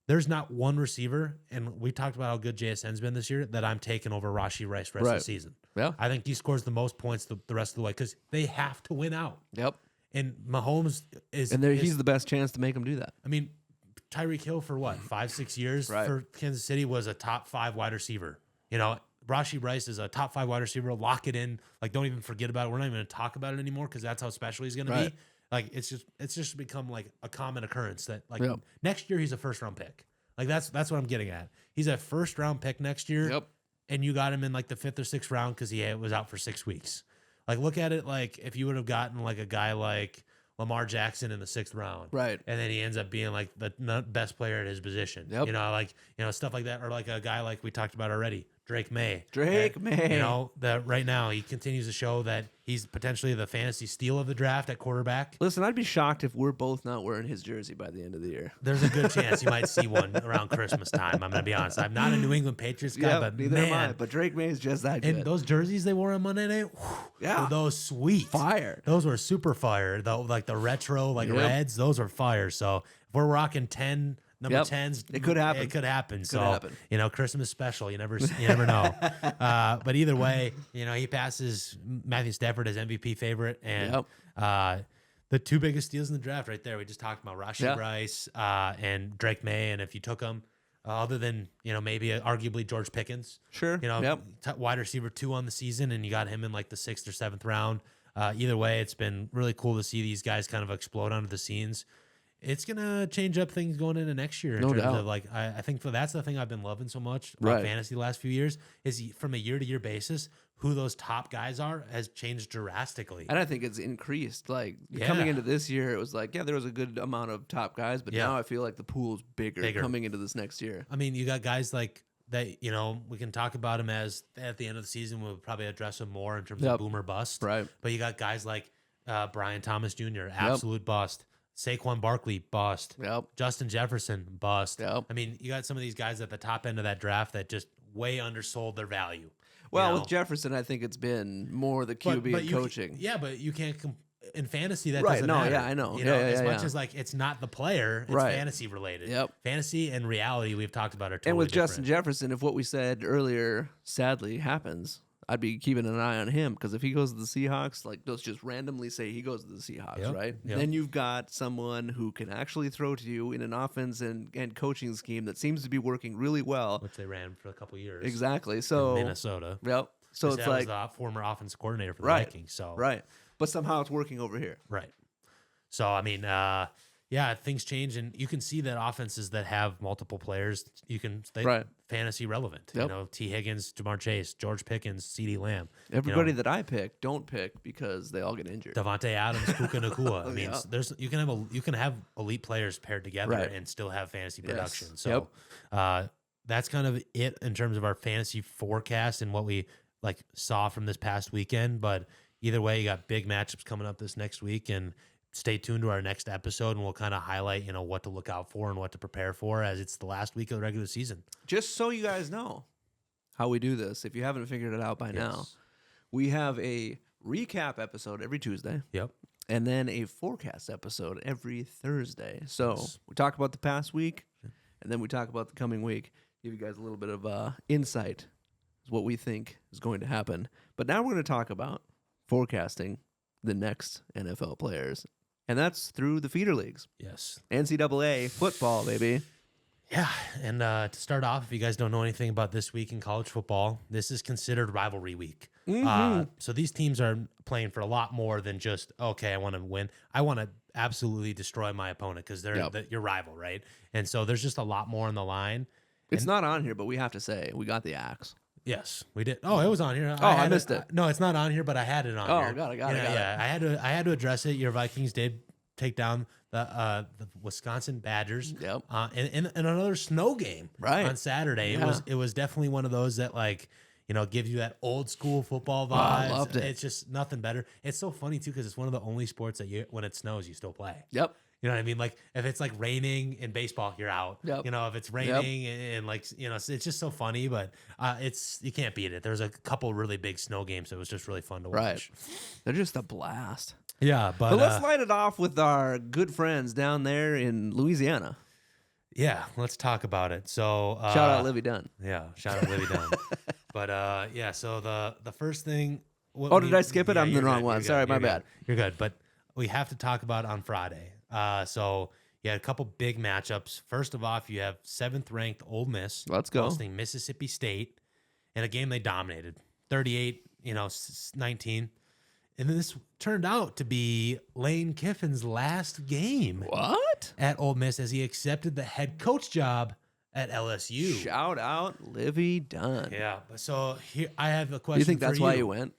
There's not one receiver, and we talked about how good JSN's been this year, that I'm taking over Rashee Rice rest of the season. Yeah. I think he scores the most points the rest of the way because they have to win out. Yep. And Mahomes is... he's the best chance to make him do that. I mean, Tyreek Hill for what, 5-6 years for Kansas City was a top 5 wide receiver. Rashee Rice is a top 5 wide receiver. Lock it in. Don't even forget about it. We're not even going to talk about it anymore because that's how special he's going to be. It's just become like a common occurrence that next year he's a first-round pick. That's what I'm getting at. He's a first-round pick next year. Yep. And you got him in the 5th or 6th round because he was out for 6 weeks. Look at it if you would have gotten a guy like Lamar Jackson in the 6th round. Right. And then he ends up being the best player at his position. Yep. Stuff like that. Or a guy like we talked about already, Drake May. May. That right now he continues to show that he's potentially the fantasy steal of the draft at quarterback. Listen, I'd be shocked if we're both not wearing his jersey by the end of the year. There's a good chance you might see one around Christmas time. I'm going to be honest. I'm not a New England Patriots guy, but neither am I. But Drake May is just that good. And those jerseys they wore on Monday night, were those sweet. Fire. Those were super fire. The retro reds, those were fire. So if we're rocking 10 number 10s, it could happen. It could happen. Christmas special. You never know. But either way, he passes Matthew Stafford as MVP favorite, and the 2 biggest steals in the draft right there. We just talked about Rashee Rice and Drake May, and if you took them, other than maybe arguably George Pickens, wide receiver 2 on the season, and you got him in the 6th or 7th round. Either way, it's been really cool to see these guys kind of explode onto the scenes. It's gonna change up things going into next year. In terms of I think that's the thing I've been loving so much about fantasy the last few years is from a year-to-year basis, who those top guys are has changed drastically. And I think it's increased. Coming into this year, it was there was a good amount of top guys, but now I feel like the pool's bigger coming into this next year. I mean, you got guys like that. We can talk about them as at the end of the season. We'll probably address them more in terms of boom or bust. Right. But you got guys like Brian Thomas Jr., absolute bust. Saquon Barkley, bust. Yep. Justin Jefferson, bust. Yep. I mean, you got some of these guys at the top end of that draft that just way undersold their value. Well, with Jefferson, I think it's been more the QB and coaching. But you can't in fantasy that doesn't matter. Yeah, I know. As much as it's not the player, it's fantasy related. Yep. Fantasy and reality we've talked about are totally and with different. Justin Jefferson, if what we said earlier sadly happens, I'd be keeping an eye on him because if he goes to the Seahawks, let's just randomly say he goes to the Seahawks, right? Yep. Then you've got someone who can actually throw to you in an offense and coaching scheme that seems to be working really well. Which they ran for a couple of years. Exactly. So in Minnesota. Yep. So it's was the former offensive coordinator for the Vikings. So but somehow it's working over here. Right. So I mean, things change, and you can see that offenses that have multiple players, fantasy relevant. Yep. T. Higgins, Jamar Chase, George Pickens, CeeDee Lamb. Everybody that I pick don't pick because they all get injured. Devontae Adams, Puka Nacua. I mean, you can have elite players paired together and still have fantasy production. So that's kind of it in terms of our fantasy forecast and what we saw from this past weekend. But either way, you got big matchups coming up this next week, and stay tuned to our next episode, and we'll kind of highlight, what to look out for and what to prepare for as it's the last week of the regular season. Just so you guys know how we do this, if you haven't figured it out by now, we have a recap episode every Tuesday. Yep. And then a forecast episode every Thursday. So we talk about the past week, and then we talk about the coming week. Give you guys a little bit of insight as what we think is going to happen. But now we're going to talk about forecasting the next NFL players And that's through the feeder leagues. Yes. NCAA football, baby. Yeah, and to start off, if you guys don't know anything about this week in college football, this is considered rivalry week. So these teams are playing for a lot more than just, okay, I want to win. I want to absolutely destroy my opponent because they're your rival, right? And so there's just a lot more on the line. It's not on here, but we have to say we got the axe. Yes, we did. Oh, it was on here. I missed it. No, it's not on here, but I had it on here. I got it. I had to address it. Your Vikings did take down the Wisconsin Badgers. Yep. In another snow game on Saturday. Yeah. It was definitely one of those that gives you that old school football vibes. I loved it. It's just nothing better. It's so funny too because it's one of the only sports that when it snows you still play. Yep. You know what I mean? Like if it's like raining in baseball, you're out. Yep. If it's raining and it's just so funny, but you can't beat it. There's a couple really big snow games that was just really fun to watch. Right. They're just a blast. Yeah, but let's light it off with our good friends down there in Louisiana. Yeah, let's talk about it. So shout out Livy Dunn. Yeah, shout out Livy Dunn. But so the first thing. Did I skip it? I'm the wrong one. Sorry, my bad. You're good, but we have to talk about it on Friday. So you had a couple big matchups. First of all, you have 7th ranked Ole Miss. Let's go. Hosting Mississippi State in a game they dominated, 38-19. And then this turned out to be Lane Kiffin's last game. What? At Ole Miss as he accepted the head coach job at LSU. Shout out Livy Dunn. Yeah. So here I have a question. Do you think that's why you went?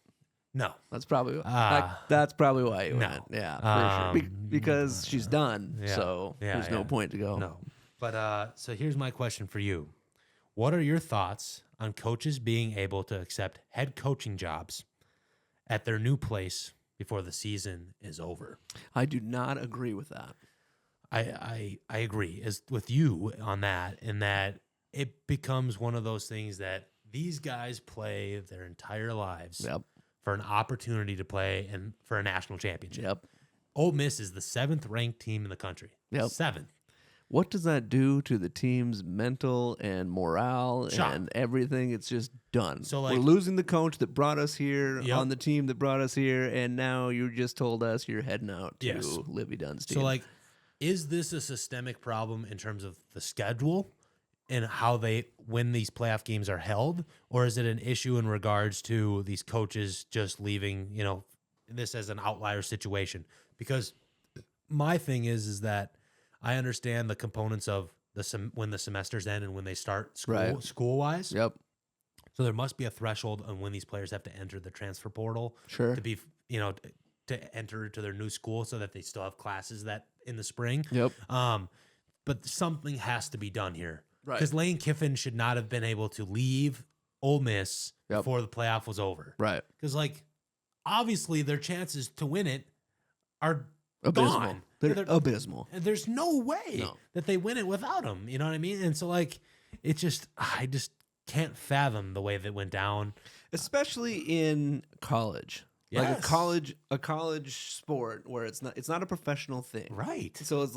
No, that's probably why you went. Yeah, for sure. Because she's done, so there's no point to go. No, but so here's my question for you: what are your thoughts on coaches being able to accept head coaching jobs at their new place before the season is over? I do not agree with that. I agree with you on that, in that it becomes one of those things that these guys play their entire lives. Yep. For an opportunity to play and for a national championship. Yep. Ole Miss is the 7th ranked team in the country. Yep. 7th. What does that do to the team's mental and morale and everything? It's just done. So we're losing the coach that brought us here on the team that brought us here, and now you just told us you're heading out to Livy Dunn's team. So is this a systemic problem in terms of the schedule and how when these playoff games are held, or is it an issue in regards to these coaches just leaving, this as an outlier situation? Because my thing is that I understand the components of when the semesters end and when they start school-wise. Yep. So there must be a threshold on when these players have to enter the transfer portal to be, to enter to their new school so that they still have classes that in the spring. Yep. But something has to be done here. Right. Because Lane Kiffin should not have been able to leave Ole Miss before the playoff was over. Right. Because, obviously their chances to win it are abysmal. Gone. They're abysmal. There's no way that they win it without him. You know what I mean? And so, I just can't fathom the way that went down. Especially in college. Yes. Like a college sport where it's not a professional thing. Right. So it's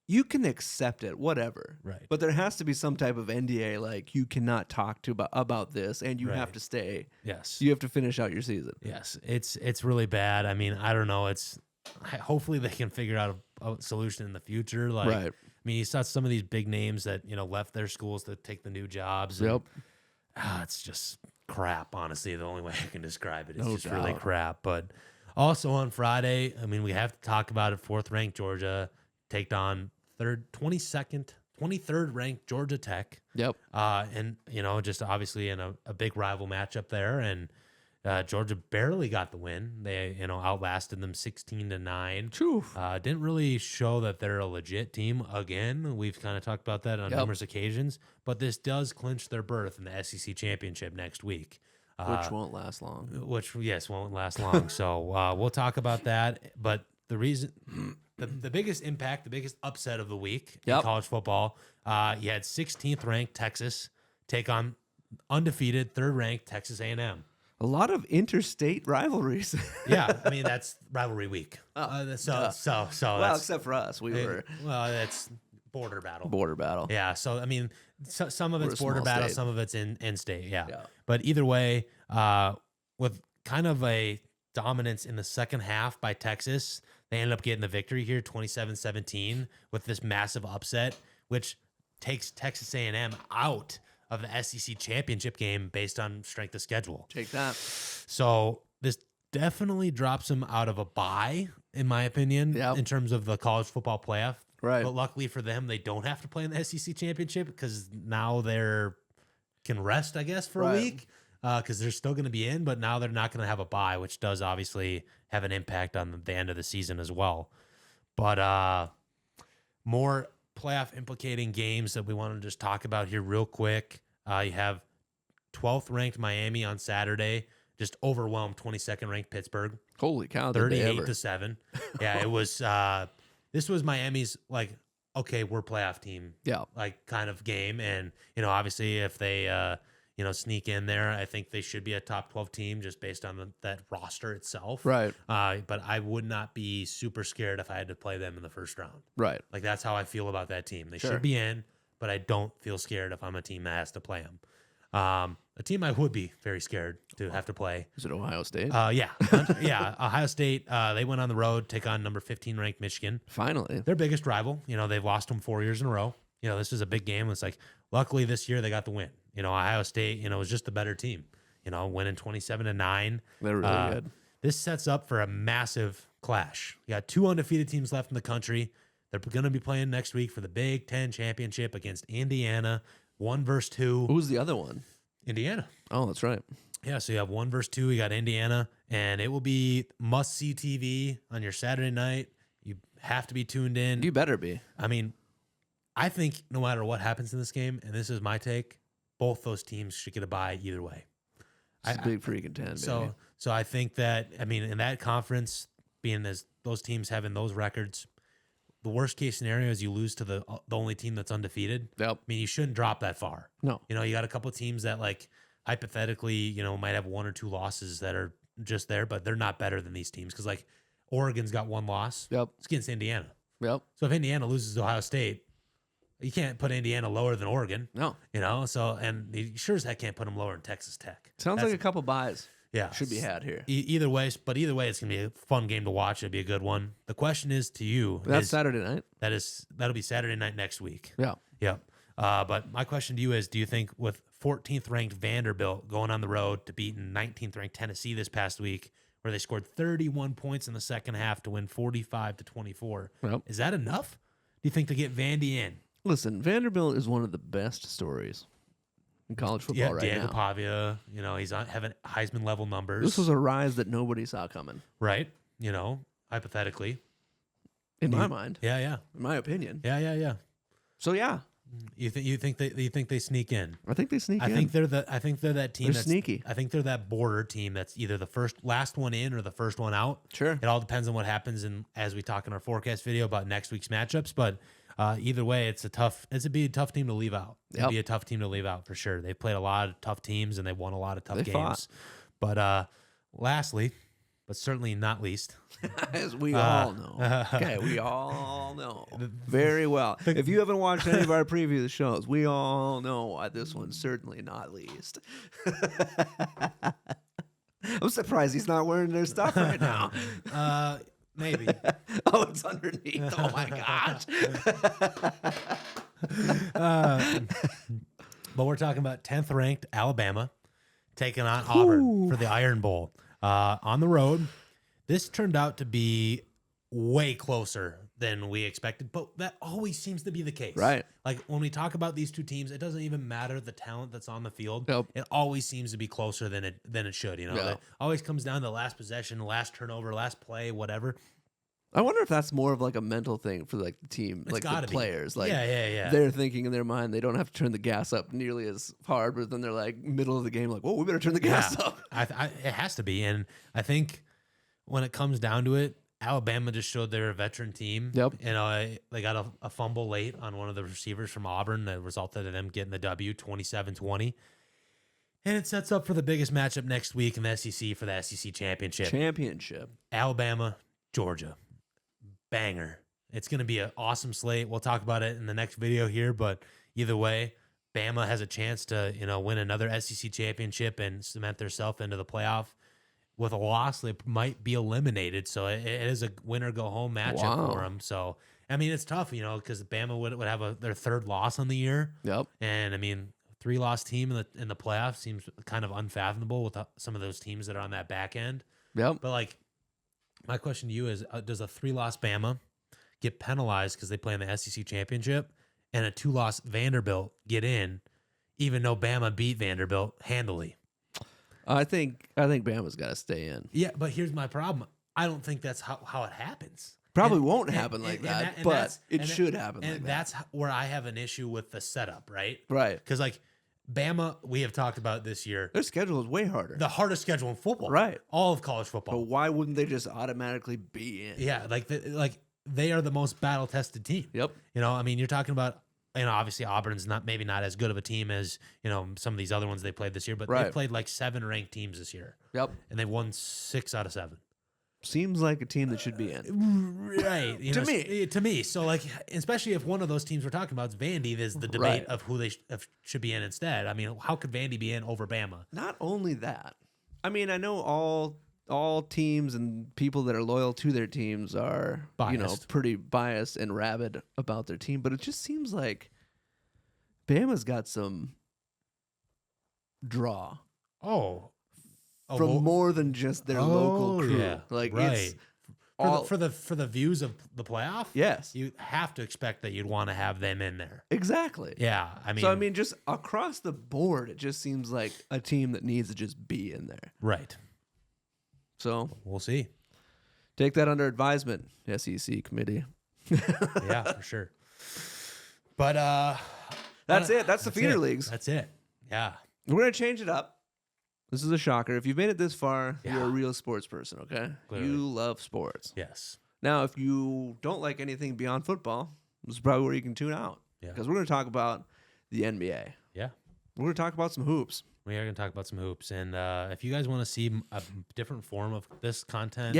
you can accept it, whatever. Right. But there has to be some type of NDA, you cannot talk about this, and you have to stay. Yes. You have to finish out your season. Yes. It's really bad. I mean, I don't know. Hopefully they can figure out a solution in the future. Right. I mean, you saw some of these big names that, left their schools to take the new jobs. Yep. It's just crap, honestly. The only way I can describe it is No just doubt. really crap. But also on Friday, I mean, we have to talk about it. 4th ranked Georgia take on 23rd ranked Georgia Tech. Yep. And, just obviously in a big rival matchup there. And Georgia barely got the win. They, outlasted them 16-9. Didn't really show that they're a legit team again. We've kind of talked about that on numerous occasions. But this does clinch their berth in the SEC championship next week. Which won't last long. Won't last long. So we'll talk about that. But the reason... The biggest impact, the biggest upset of the week in college football, you had 16th ranked Texas take on undefeated 3rd ranked Texas A&M. A lot of interstate rivalries. Yeah, I mean that's rivalry week. So except for us, that's border battle. Border battle. Yeah, so I mean, some of it's border battle, some of it's in state. Yeah, Yeah. But either way, with kind of a dominance in the second half by Texas. They ended up getting the victory here, 27-17, with this massive upset, which takes Texas A&M out of the SEC championship game based on strength of schedule. Take that. So this definitely drops them out of a bye, in my opinion, in terms of the college football playoff. Right. But luckily for them, they don't have to play in the SEC championship because now they're can rest, I guess, for a week because they're still going to be in, but now they're not going to have a bye, which does obviously have an impact on the end of the season as well. But more playoff implicating games that we want to just talk about here real quick. You have 12th ranked Miami on Saturday, just overwhelmed 22nd ranked Pittsburgh. Holy cow. 38-7. Yeah, it was, this was Miami's like, okay, we're playoff team. Yeah. Like kind of game. And, obviously if they, sneak in there, I think they should be a top 12 team just based on that roster itself. Right. But I would not be super scared if I had to play them in the first round. Right. Like that's how I feel about that team. They should be in, but I don't feel scared if I'm a team that has to play them. A team I would be very scared to have to play. Is it Ohio State? Yeah. Ohio State, they went on the road, take on number 15 ranked Michigan. Finally. Their biggest rival. They've lost them 4 years in a row. This is a big game. It's like, luckily this year they got the win. Ohio State, was just the better team, winning 27-9. They're really good. This sets up for a massive clash. You got 2 undefeated teams left in the country. They're going to be playing next week for the Big Ten championship against Indiana. 1 versus 2. Who's the other one? Indiana. Oh, that's right. Yeah, so you have 1 versus 2. You got Indiana, and it will be must-see TV on your Saturday night. You have to be tuned in. You better be. I mean, I think no matter what happens in this game, and this is my take, both those teams should get a bye either way. It's a big freaking 10, baby. So I think that, in that conference, being as those teams having those records, the worst case scenario is you lose to the only team that's undefeated. Yep. You shouldn't drop that far. No. You got a couple of teams that hypothetically, might have 1 or 2 losses that are just there, but they're not better than these teams because Oregon's got 1 loss. Yep. It's against Indiana. Yep. So if Indiana loses to Ohio State, you can't put Indiana lower than Oregon. No. And you sure as heck can't put them lower than Texas Tech. Sounds like a couple buys. Yeah. Should be had here. Either way, it's going to be a fun game to watch. It'll be a good one. The question is to you. That's Saturday night. That'll be Saturday night next week. Yeah. Yep. But my question to you is, do you think with 14th ranked Vanderbilt going on the road to beat 19th ranked Tennessee this past week, where they scored 31 points in the second half to win 45-24, is that enough? Do you think to get Vandy in? Listen, Vanderbilt is one of the best stories in college football right Diego now. Pavia, he's having Heisman level numbers. This was a rise that nobody saw coming. Right. Hypothetically. In my mind. Yeah. In my opinion. Yeah. So yeah. You think they sneak in? I think they sneak in. I think they're that team that's sneaky. I think they're that border team that's either the last one in or the first one out. Sure. It all depends on what happens as we talk in our forecast video about next week's matchups, but either way, it'd be a tough team to leave out. It'd be a tough team to leave out for sure. They've played a lot of tough teams and they've won a lot of tough games. Fought. But lastly, but certainly not least, as we all know. Okay, we all know very well. If you haven't watched any of our previous shows, we all know why this one's certainly not least. I'm surprised he's not wearing their stuff right now. Maybe. Oh, it's underneath. Oh my gosh. But we're talking about 10th ranked Alabama taking on Auburn for the Iron Bowl on the road. This turned out to be way closer than we expected, but that always seems to be the case. Right. When we talk about these two teams, it doesn't even matter the talent that's on the field. Nope. It always seems to be closer than it should. It always comes down to the last possession, last turnover, last play, whatever. I wonder if that's more of a mental thing for the team, the players. Yeah. They're thinking in their mind they don't have to turn the gas up nearly as hard, but then they're middle of the game, whoa, we better turn the gas up. It has to be, and I think when it comes down to it, Alabama just showed they're a veteran team. Yep. They got a fumble late on one of the receivers from Auburn that resulted in them getting the W, 27-20. And it sets up for the biggest matchup next week in the SEC for the SEC championship. Alabama, Georgia. Banger. It's going to be an awesome slate. We'll talk about it in the next video here, but either way, Bama has a chance to, win another SEC championship and cement themselves into the playoff. with a loss, they might be eliminated. So it is a winner go home matchup for them. So I mean, it's tough, because Bama would have their third loss on the year. Yep. And I mean, 3-loss team in the playoffs seems kind of unfathomable with some of those teams that are on that back end. Yep. But like, my question to you is, does a 3-loss Bama get penalized because they play in the SEC championship, and a 2-loss Vanderbilt get in, even though Bama beat Vanderbilt handily? I think Bama's got to stay in. Yeah, but here's my problem. I don't think that's how it happens. Probably won't happen like that, but it should happen like that. And that's where I have an issue with the setup, right? Right. Because like Bama, we have talked about this year. Their schedule is way harder. The hardest schedule in football. Right. All of college football. But why wouldn't they just automatically be in? Yeah, like they are the most battle-tested team. Yep. I mean, you're talking about, obviously Auburn's maybe not as good of a team as, some of these other ones they played this year, but they've played like 7 ranked teams this year. Yep. And they've won 6 out of 7. Seems like a team that should be in. Right. To me. So, like, especially if one of those teams we're talking about is Vandy, there's the debate of who they should be in instead. I mean, how could Vandy be in over Bama? Not only that. I mean, I know all teams and people that are loyal to their teams are, biased. pretty biased and rabid about their team, but it just seems like Bama's got some draw. From more than just their local crew. Yeah, like right. it's for the views of the playoff. Yes. You have to expect that you'd want to have them in there. Exactly. Yeah. I mean, just across the board, it just seems like a team that needs to just be in there. Right. So we'll see. Take that under advisement, SEC committee. Yeah, for sure. But that's it. That's the feeder leagues. That's it. Yeah. We're gonna change it up. This is a shocker. If you've made it this far, you're a real sports person, okay? Clearly. You love sports. Yes. Now, if you don't like anything beyond football, this is probably where you can tune out. Yeah. Because we're going to talk about the NBA. Yeah. We're going to talk about some hoops. We are going to talk about some hoops. And if you guys want to see a different form of this content,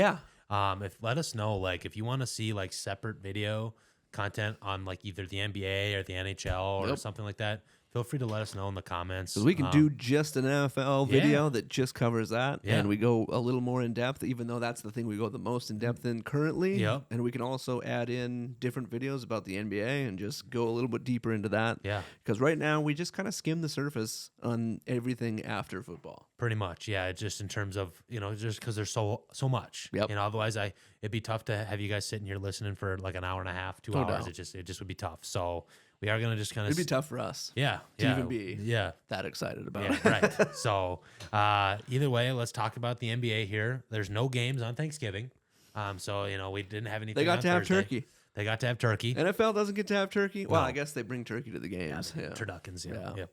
let us know. Like, if you want to see like separate video content on like either the NBA or the NHL or something like that, feel free to let us know in the comments. Because we can do just an NFL video that just covers that. Yeah. And we go a little more in depth, even though that's the thing we go the most in depth in currently. Yep. And we can also add in different videos about the NBA and just go a little bit deeper into that. Yeah. Because right now we just kind of skim the surface on everything after football. Pretty much. Yeah. Just in terms of, just because there's so much. Yep. Otherwise it'd be tough to have you guys sitting here listening for like an hour and a half, 2 hours. It just would be tough. So we are going to just kind of... It'd be tough for us. Yeah. To even be that excited about it. Right. So either way, let's talk about the NBA here. There's no games on Thanksgiving. So, we didn't have anything They got on to have Thursday. turkey. They got to have turkey. NFL doesn't get to have turkey. No. Well, I guess they bring turkey to the games. Yeah. Turduckins. Yeah.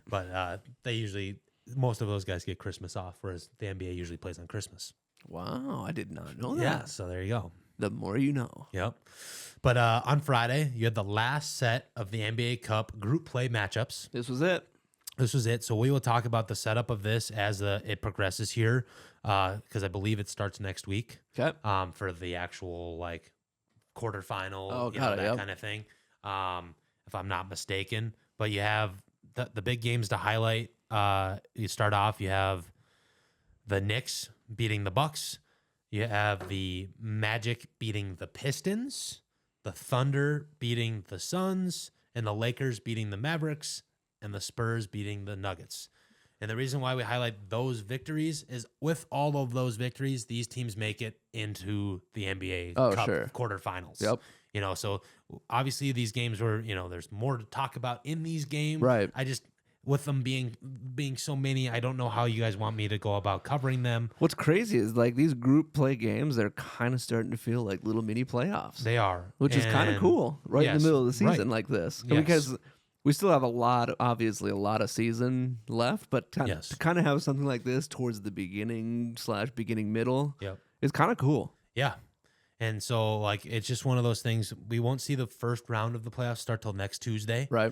But they usually... Most of those guys get Christmas off, whereas the NBA usually plays on Christmas. Wow. I did not know that. Yeah. So there you go. The more you know. Yep. But on Friday, you had the last set of the NBA Cup group play matchups. This was it. So we will talk about the setup of this as it progresses here, because I believe it starts next week. Okay. For the actual like quarterfinal, that kind of thing. If I'm not mistaken, but you have the big games to highlight. You start off. You have the Knicks beating the Bucks. You have the Magic beating the Pistons, the Thunder beating the Suns, and the Lakers beating the Mavericks, and the Spurs beating the Nuggets. And the reason why we highlight those victories is with all of those victories, these teams make it into the NBA Cup quarterfinals. Yep. So obviously these games were, there's more to talk about in these games. Right. With them being so many, I don't know how you guys want me to go about covering them. What's crazy is like these group play games, they're kind of starting to feel like little mini playoffs. They are. Which is kind of cool in the middle of the season like this. Yes. Because we still have a lot of season left, but to kind of have something like this towards the beginning middle is kind of cool. Yeah. And so, like, it's just one of those things. We won't see the first round of the playoffs start till next Tuesday. Right.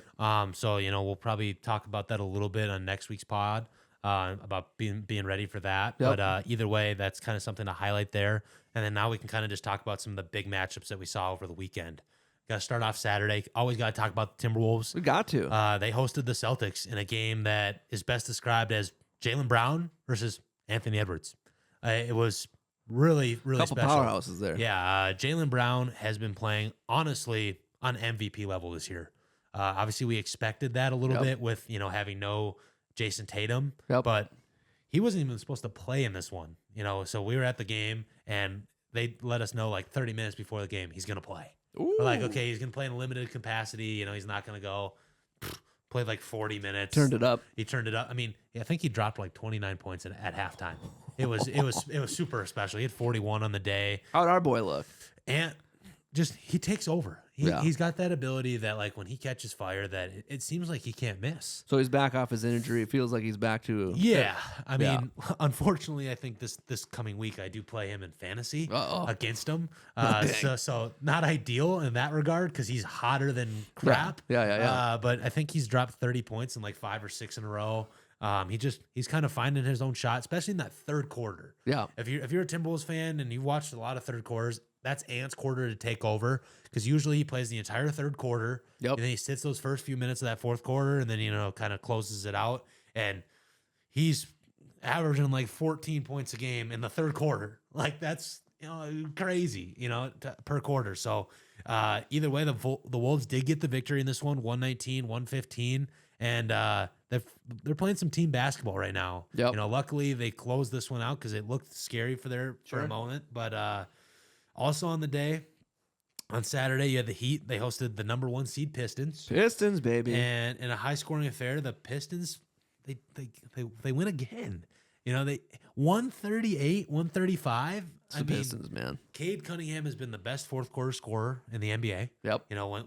So, we'll probably talk about that a little bit on next week's pod, about being ready for that. Yep. But either way, that's kind of something to highlight there. And then now we can kind of just talk about some of the big matchups that we saw over the weekend. Got to start off Saturday. Always got to talk about the Timberwolves. We got to. They hosted the Celtics in a game that is best described as Jaylen Brown versus Anthony Edwards. It was really, really Couple special. powerhouses there. Yeah, Jaylen Brown has been playing, honestly, on MVP level this year. Obviously, we expected that a little bit with, having no Jason Tatum. But he wasn't even supposed to play in this one. So we were at the game, and they let us know like 30 minutes before the game he's going to play. We're like, okay, he's going to play in a limited capacity. He's not going to go. Played like 40 minutes. Turned it up. He turned it up. I mean, I think he dropped like 29 points at halftime. It was super special. He had 41 on the day. How'd our boy look? And just he takes over. He's got that ability that like when he catches fire, that it seems like he can't miss. So he's back off his injury. It feels like he's back to I mean, unfortunately, I think this coming week I do play him in fantasy against him. So not ideal in that regard because he's hotter than crap. Yeah. But I think he's dropped 30 points in like 5 or 6 in a row. He's kind of finding his own shot, especially in that third quarter. Yeah. If you're a Timberwolves fan and you watched a lot of third quarters, that's Ant's quarter to take over because usually he plays the entire third quarter. And then he sits those first few minutes of that fourth quarter and then, kind of closes it out. And he's averaging like 14 points a game in the third quarter. Like that's, crazy, per quarter. So either way, the Wolves did get the victory in this one, 119-115. And they're playing some team basketball right now. Luckily they closed this one out because it looked scary for a moment. But also on the day, on Saturday, you had the Heat. They hosted the number 1 seed Pistons. Pistons, baby. And in a high scoring affair, the Pistons they win again. They 138-135. The Pistons, man. Cade Cunningham has been the best fourth quarter scorer in the NBA.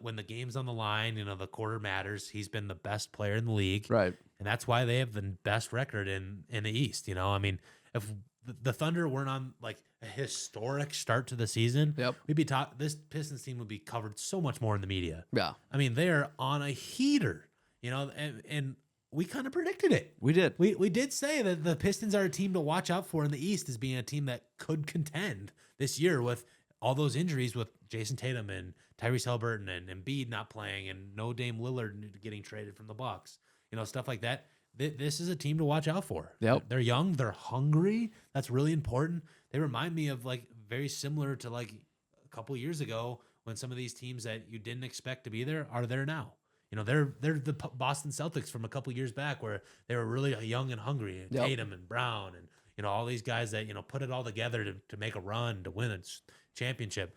When the game's on the line, the quarter matters. He's been the best player in the league. Right. And that's why they have the best record in the East. I mean, if the Thunder weren't on like a historic start to the season, we'd be this Pistons team would be covered so much more in the media. Yeah. I mean, they are on a heater, and we kind of predicted it. We did. We did say that the Pistons are a team to watch out for in the East as being a team that could contend this year with all those injuries with Jason Tatum and Tyrese Haliburton and Embiid not playing and no Dame Lillard getting traded from the Bucks. Stuff like that. This is a team to watch out for. They're young. They're hungry. That's really important. They remind me of like very similar to like a couple years ago when some of these teams that you didn't expect to be there are there now. They're the Boston Celtics from a couple years back where they were really young and hungry. Tatum and Brown and all these guys that put it all together to make a run to win a championship.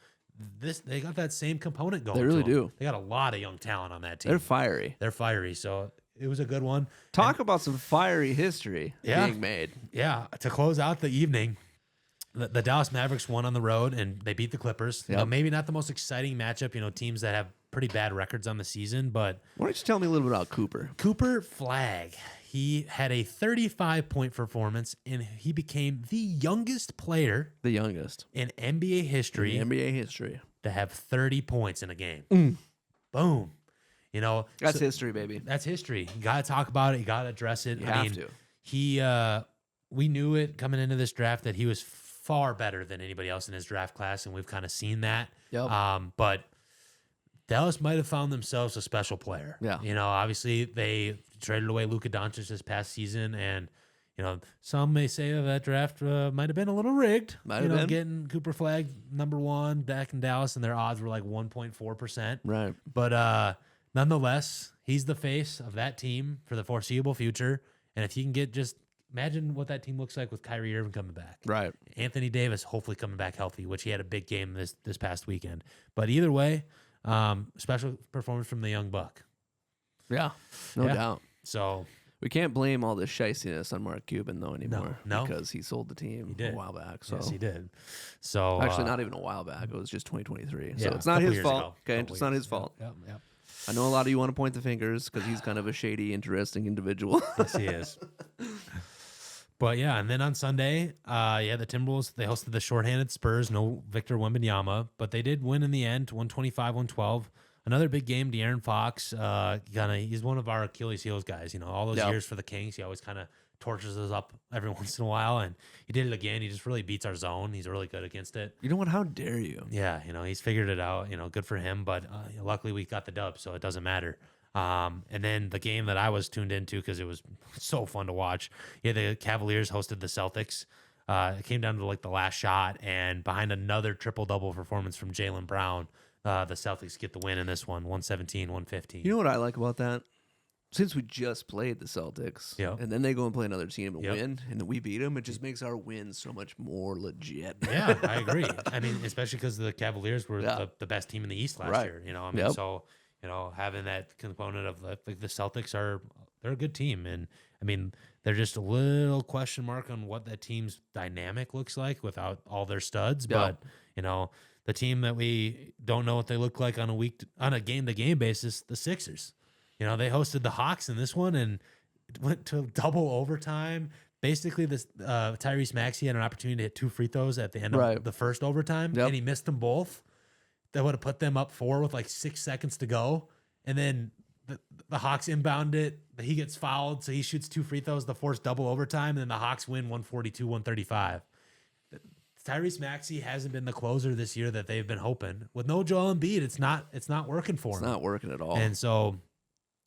They got that same component going. They really do. They got a lot of young talent on that team. They're fiery. So it was a good one. Talk about some fiery history being made. Yeah. To close out the evening, the Dallas Mavericks won on the road and they beat the Clippers. Maybe not the most exciting matchup, teams that have pretty bad records on the season, but why don't you tell me a little bit about Cooper? Cooper Flagg. He had a 35-point performance and he became the youngest player in NBA history. To have 30 points in a game. Boom. That's history, baby. That's history. You got to talk about it. You got to address it. You have to. We knew it coming into this draft that he was far better than anybody else in his draft class, and we've kind of seen that. But Dallas might have found themselves a special player. Obviously they traded away Luka Doncic this past season, and some may say that draft might have been a little rigged. Might have been getting Cooper Flagg number 1 back in Dallas, and their odds were like 1.4%. Right. But nonetheless, he's the face of that team for the foreseeable future. And if you can just imagine what that team looks like with Kyrie Irving coming back. Right. Anthony Davis hopefully coming back healthy, which he had a big game this past weekend. But either way, special performance from the young buck. Yeah, no doubt. So we can't blame all this shiciness on Mark Cuban though anymore. No, because he sold the team a while back. So yes, he did. So actually, not even a while back. It was just 2023. Yeah, so it's not his fault. Okay, it's not his fault. Yep. I know a lot of you want to point the fingers because he's kind of a shady, interesting individual. Yes, he is. But yeah, and then on Sunday, the Timberwolves, they hosted the shorthanded Spurs, no Victor Wembanyama, but they did win in the end, 125-112. Another big game, De'Aaron Fox, he's one of our Achilles heels guys. All those years for the Kings, he always kind of torches us up every once in a while, and he did it again. He just really beats our zone. He's really good against it. You know what? How dare you? Yeah, he's figured it out. Good for him, but luckily we got the dub, so it doesn't matter. And then the game that I was tuned into because it was so fun to watch. Yeah, the Cavaliers hosted the Celtics. It came down to like the last shot, and behind another triple-double performance from Jaylen Brown, the Celtics get the win in this one, 117-115. You know what I like about that? Since we just played the Celtics, Yep. and then they go and play another team and Yep. win, and then we beat them, it just makes our win so much more legit. Yeah, I agree. I mean, especially because the Cavaliers were the best team in the East last year. You know, I mean, so having that component of like the Celtics they're a good team, and I mean, they're just a little question mark on what that team's dynamic looks like without all their studs. But the team that we don't know what they look like on a game-to-game basis, the Sixers. They hosted the Hawks in this one and went to double overtime. Basically, this Tyrese Maxey had an opportunity to hit 2 free throws at the end of the first overtime, and he missed them both. That would have put them up 4 with like 6 seconds to go. And then the Hawks inbound it. He gets fouled, so he shoots 2 free throws to force double overtime, and then the Hawks win 142-135. Tyrese Maxey hasn't been the closer this year that they've been hoping. With no Joel Embiid, it's not working for him. It's not working at all. And so,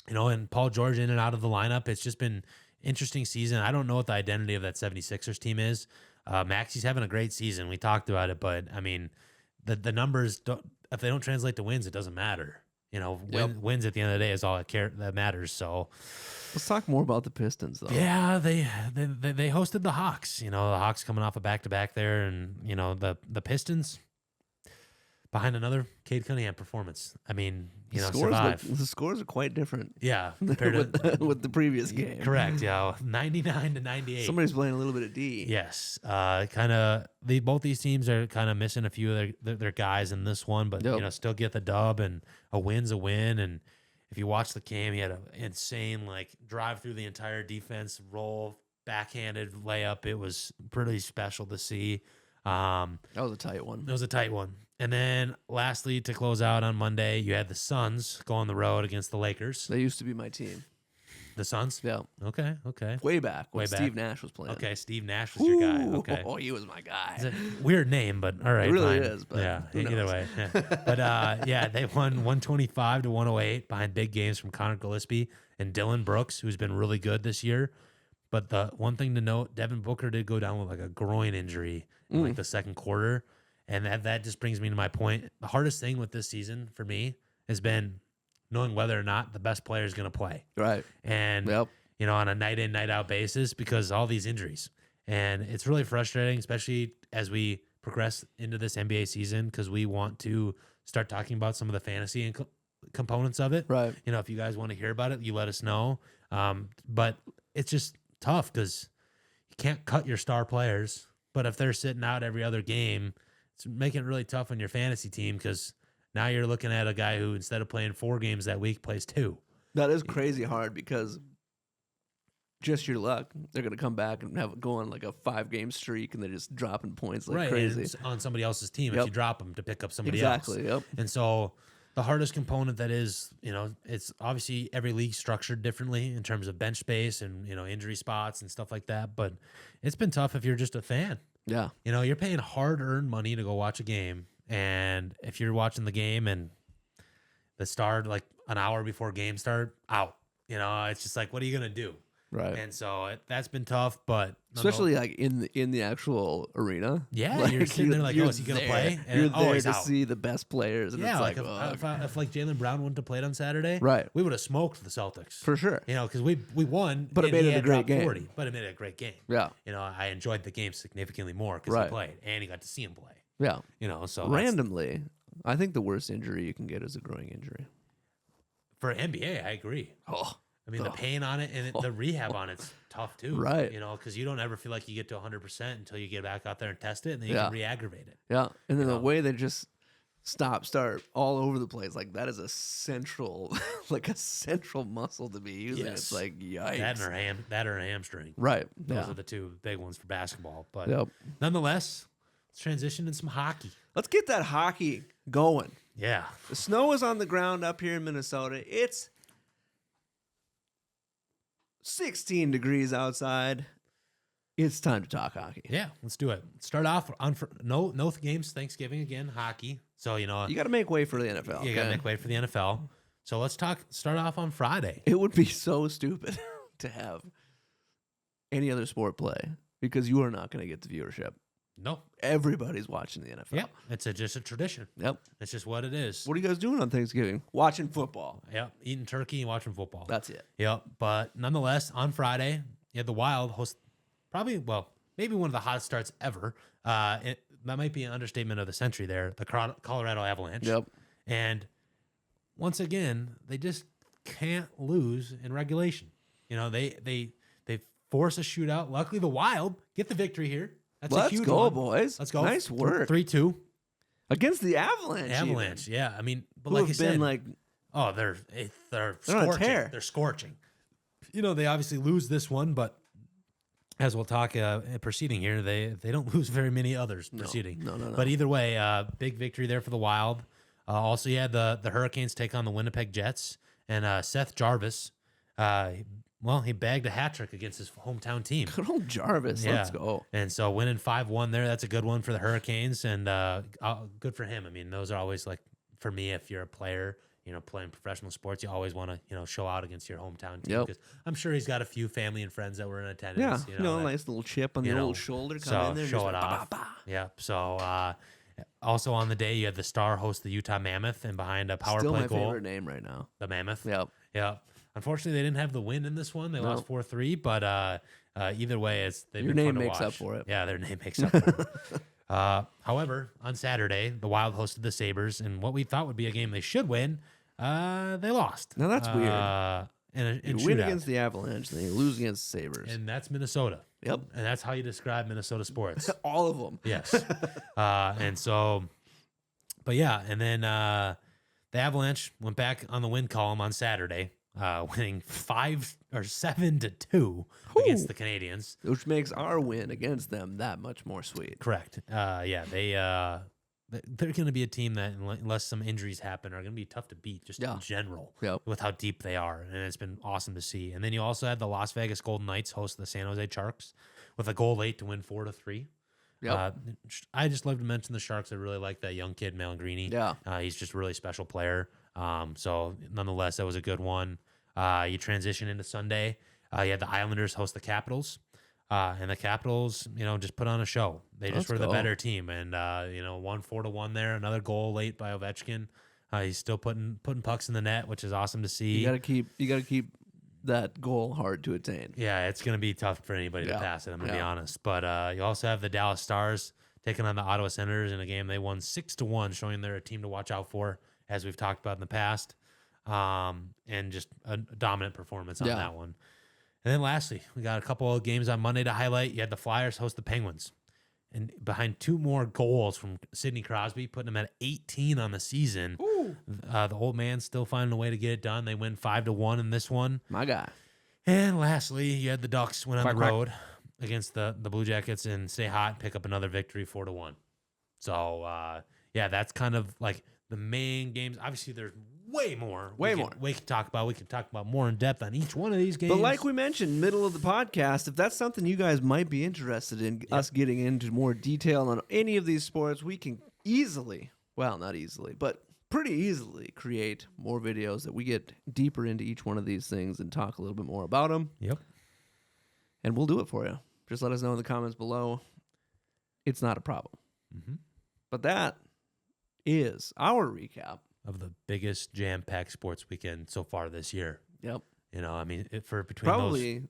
and Paul George in and out of the lineup, it's just been interesting season. I don't know what the identity of that 76ers team is. Maxey's having a great season. We talked about it, but I mean, the numbers if they don't translate to wins, it doesn't matter. Wins at the end of the day is all that matters. So let's talk more about the Pistons, though. Yeah, they hosted the Hawks. The Hawks coming off a back-to-back there, and the Pistons behind another Cade Cunningham performance. I mean, survive. The scores are quite different. Yeah, compared to with the previous game. Correct. Yeah, 99-98. Somebody's playing a little bit of D. Yes, both these teams are kind of missing a few of their guys in this one, but still get the dub, and a win's a win. And if you watch the game, he had an insane drive through the entire defense, roll, backhanded layup. It was pretty special to see. That was a tight one. It was a tight one. And then lastly, to close out on Monday, you had the Suns go on the road against the Lakers. They used to be my team. The Suns? Yeah. Okay. Way back when Steve Nash was playing. Okay, Steve Nash was your guy. Okay. Oh, he was my guy. It's a weird name, but all right. It really fine. is, but yeah, who knows? either way. Yeah. But they won 125-108 behind big games from Connor Gillespie and Dylan Brooks, who's been really good this year. But the one thing to note, Devin Booker did go down with a groin injury in the second quarter. And that just brings me to my point. The hardest thing with this season for me has been knowing whether or not the best player is going to play. Right. And, on a night in, night out basis, because all these injuries. And it's really frustrating, especially as we progress into this NBA season, because we want to start talking about some of the fantasy and components of it. Right. If you guys want to hear about it, you let us know. But it's just tough because you can't cut your star players. But if they're sitting out every other game, it's making it really tough on your fantasy team, because now you're looking at a guy who, instead of playing 4 games that week, plays 2. That is crazy hard, because just your luck, they're going to come back and go on like a 5-game streak, and they're just dropping points like crazy. And on somebody else's team if you drop them to pick up somebody else. Exactly, yep. And so the hardest component that is, it's obviously every league structured differently in terms of bench space and, injury spots and stuff like that. But it's been tough if you're just a fan. Yeah. You're paying hard-earned money to go watch a game. And if you're watching the game and the start an hour before game start, out. It's just what are you going to do? Right. And so that's been tough, but especially in the actual arena. Yeah, you're sitting there oh, is he going to play? And, you're there he's to out. see the best players. And yeah, it's if Jaylen Brown wouldn't have played on Saturday, right, we would have smoked the Celtics for sure. Because we won, but it made it a great game. 40, but it made it a great game. Yeah. I enjoyed the game significantly more because he played and he got to see him play. Yeah. So randomly, I think the worst injury you can get is a groin injury. For NBA, I agree. The pain on it and the rehab on it's tough too. Right. Because you don't ever feel like you get to 100% until you get back out there and test it, and then you can re-aggravate it. Yeah. And then the way they just start all over the place, that is a central, a central muscle to be using. Yes. It's yikes. That or a hamstring. Right. Those are the two big ones for basketball. But nonetheless, let's transition into some hockey. Let's get that hockey going. Yeah. The snow is on the ground up here in Minnesota. It's 16 degrees outside. It's time to talk hockey. Yeah, let's do it. Start off on no games Thanksgiving again, hockey. So, you got to make way for the NFL. You got to make way for the NFL. So let's start off on Friday. It would be so stupid to have any other sport play, because you are not going to get the viewership. No. Everybody's watching the NFL. Yeah, it's just a tradition. Yep. It's just what it is. What are you guys doing on Thanksgiving? Watching football. Yep, eating turkey and watching football. That's it. Yep, but nonetheless, on Friday, you had the Wild host maybe one of the hottest starts ever. That might be an understatement of the century there, the Colorado Avalanche. Yep. And once again, they just can't lose in regulation. You know, they force a shootout. Luckily, the Wild get the victory here. That's a huge one. Let's go, boys. Let's go. Nice work. 3-2. Against the Avalanche. Avalanche, yeah. I mean, but Who like I have said, been like, oh, they're on a scorching. tear. They're scorching. You know, they obviously lose this one, but as we'll talk proceeding here, they don't lose very many others proceeding. No. But either way, big victory there for the Wild. Also, you had the Hurricanes take on the Winnipeg Jets, and Seth Jarvis, he bagged a hat trick against his hometown team. Good old Jarvis. Yeah. Let's go. And so winning 5-1 there, that's a good one for the Hurricanes, and good for him. I mean, those are always like, for me, if you're a player, you know, playing professional sports, you always want to, you know, show out against your hometown team. Yep. Because I'm sure he's got a few family and friends that were in attendance. Yeah, You know, a nice little chip on the old shoulder. Come in there and show just it like, off. bah, bah, bah. Yeah. So also on the day, you had the Star host the Utah Mammoth, and behind a power Still play my goal, favorite name right now. the Mammoth. Yep. Yeah. Unfortunately, they didn't have the win in this one. They lost 4-3, but either way, Your name makes up for it. Yeah, their name makes up for it. However, on Saturday, the Wild hosted the Sabres, and what we thought would be a game they should win, they lost. Now that's weird. In You win shootout. against the Avalanche, then you lose against the Sabres. And that's Minnesota. Yep. And that's how you describe Minnesota sports. All of them. Yes. And so, but yeah, and then the Avalanche went back on the win column on Saturday, winning 7-2 against the Canadians. Which makes our win against them that much more sweet. Correct. They're going to be a team that, unless some injuries happen, are going to be tough to beat just in general with how deep they are. And it's been awesome to see. And then you also had the Las Vegas Golden Knights host the San Jose Sharks with a goal late to win 4-3. Yep. I just love to mention the Sharks. I really like that young kid, Pellegrini. Yeah. He's just a really special player. So nonetheless, that was a good one. You transition into Sunday. You had the Islanders host the Capitals. And the Capitals, just put on a show. They just were the better team, and won 4-1 there. Another goal late by Ovechkin. He's still putting pucks in the net, which is awesome to see. You gotta keep that goal hard to attain. Yeah, it's gonna be tough for anybody to pass it. I'm gonna be honest. But you also have the Dallas Stars taking on the Ottawa Senators in a game they won 6-1, showing they're a team to watch out for, as we've talked about in the past. And just a dominant performance on that one. And then lastly, we got a couple of games on Monday to highlight. You had the Flyers host the Penguins. And behind 2 more goals from Sidney Crosby, putting him at 18 on the season. The old man's still finding a way to get it done. They win 5-1 in this one. My guy. And lastly, you had the Ducks win on the road against the Blue Jackets and stay hot, pick up another victory 4-1. So, that's kind of like the main games. Obviously, there's way more. We can talk about more in depth on each one of these games. But like we mentioned, middle of the podcast, if that's something you guys might be interested in, us getting into more detail on any of these sports, we can not easily, but pretty easily create more videos that we get deeper into each one of these things and talk a little bit more about them. Yep. And we'll do it for you. Just let us know in the comments below. It's not a problem. Mm-hmm. But that is our recap of the biggest jam-packed sports weekend so far this year. Yep. Probably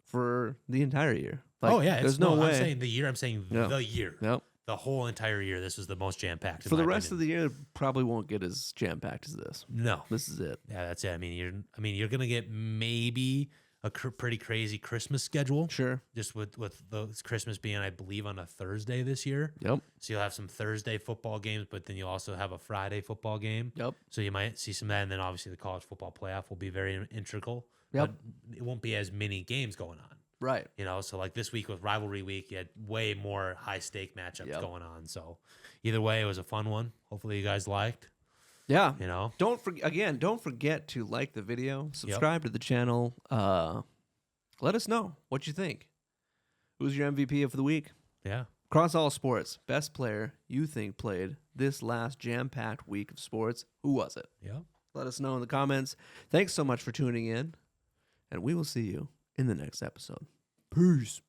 for the entire year. There's no way. I'm saying the year. Yep. The whole entire year, this was the most jam-packed. For the rest of the year, it probably won't get as jam-packed as this. No. This is it. Yeah, that's it. I mean, you're going to get maybe a pretty crazy Christmas schedule. Sure. Just with the Christmas being, I believe, on a Thursday this year. Yep. So you'll have some Thursday football games, but then you'll also have a Friday football game. Yep. So you might see some of that, and then obviously the college football playoff will be very integral. Yep. But it won't be as many games going on. Right. So like this week with rivalry week, you had way more high-stake matchups going on. So either way, it was a fun one. Hopefully you guys liked. Yeah. Don't forget to like the video, subscribe to the channel. Let us know what you think. Who's your MVP of the week? Yeah. Across all sports, best player you think played this last jam-packed week of sports. Who was it? Yeah. Let us know in the comments. Thanks so much for tuning in, and we will see you in the next episode. Peace.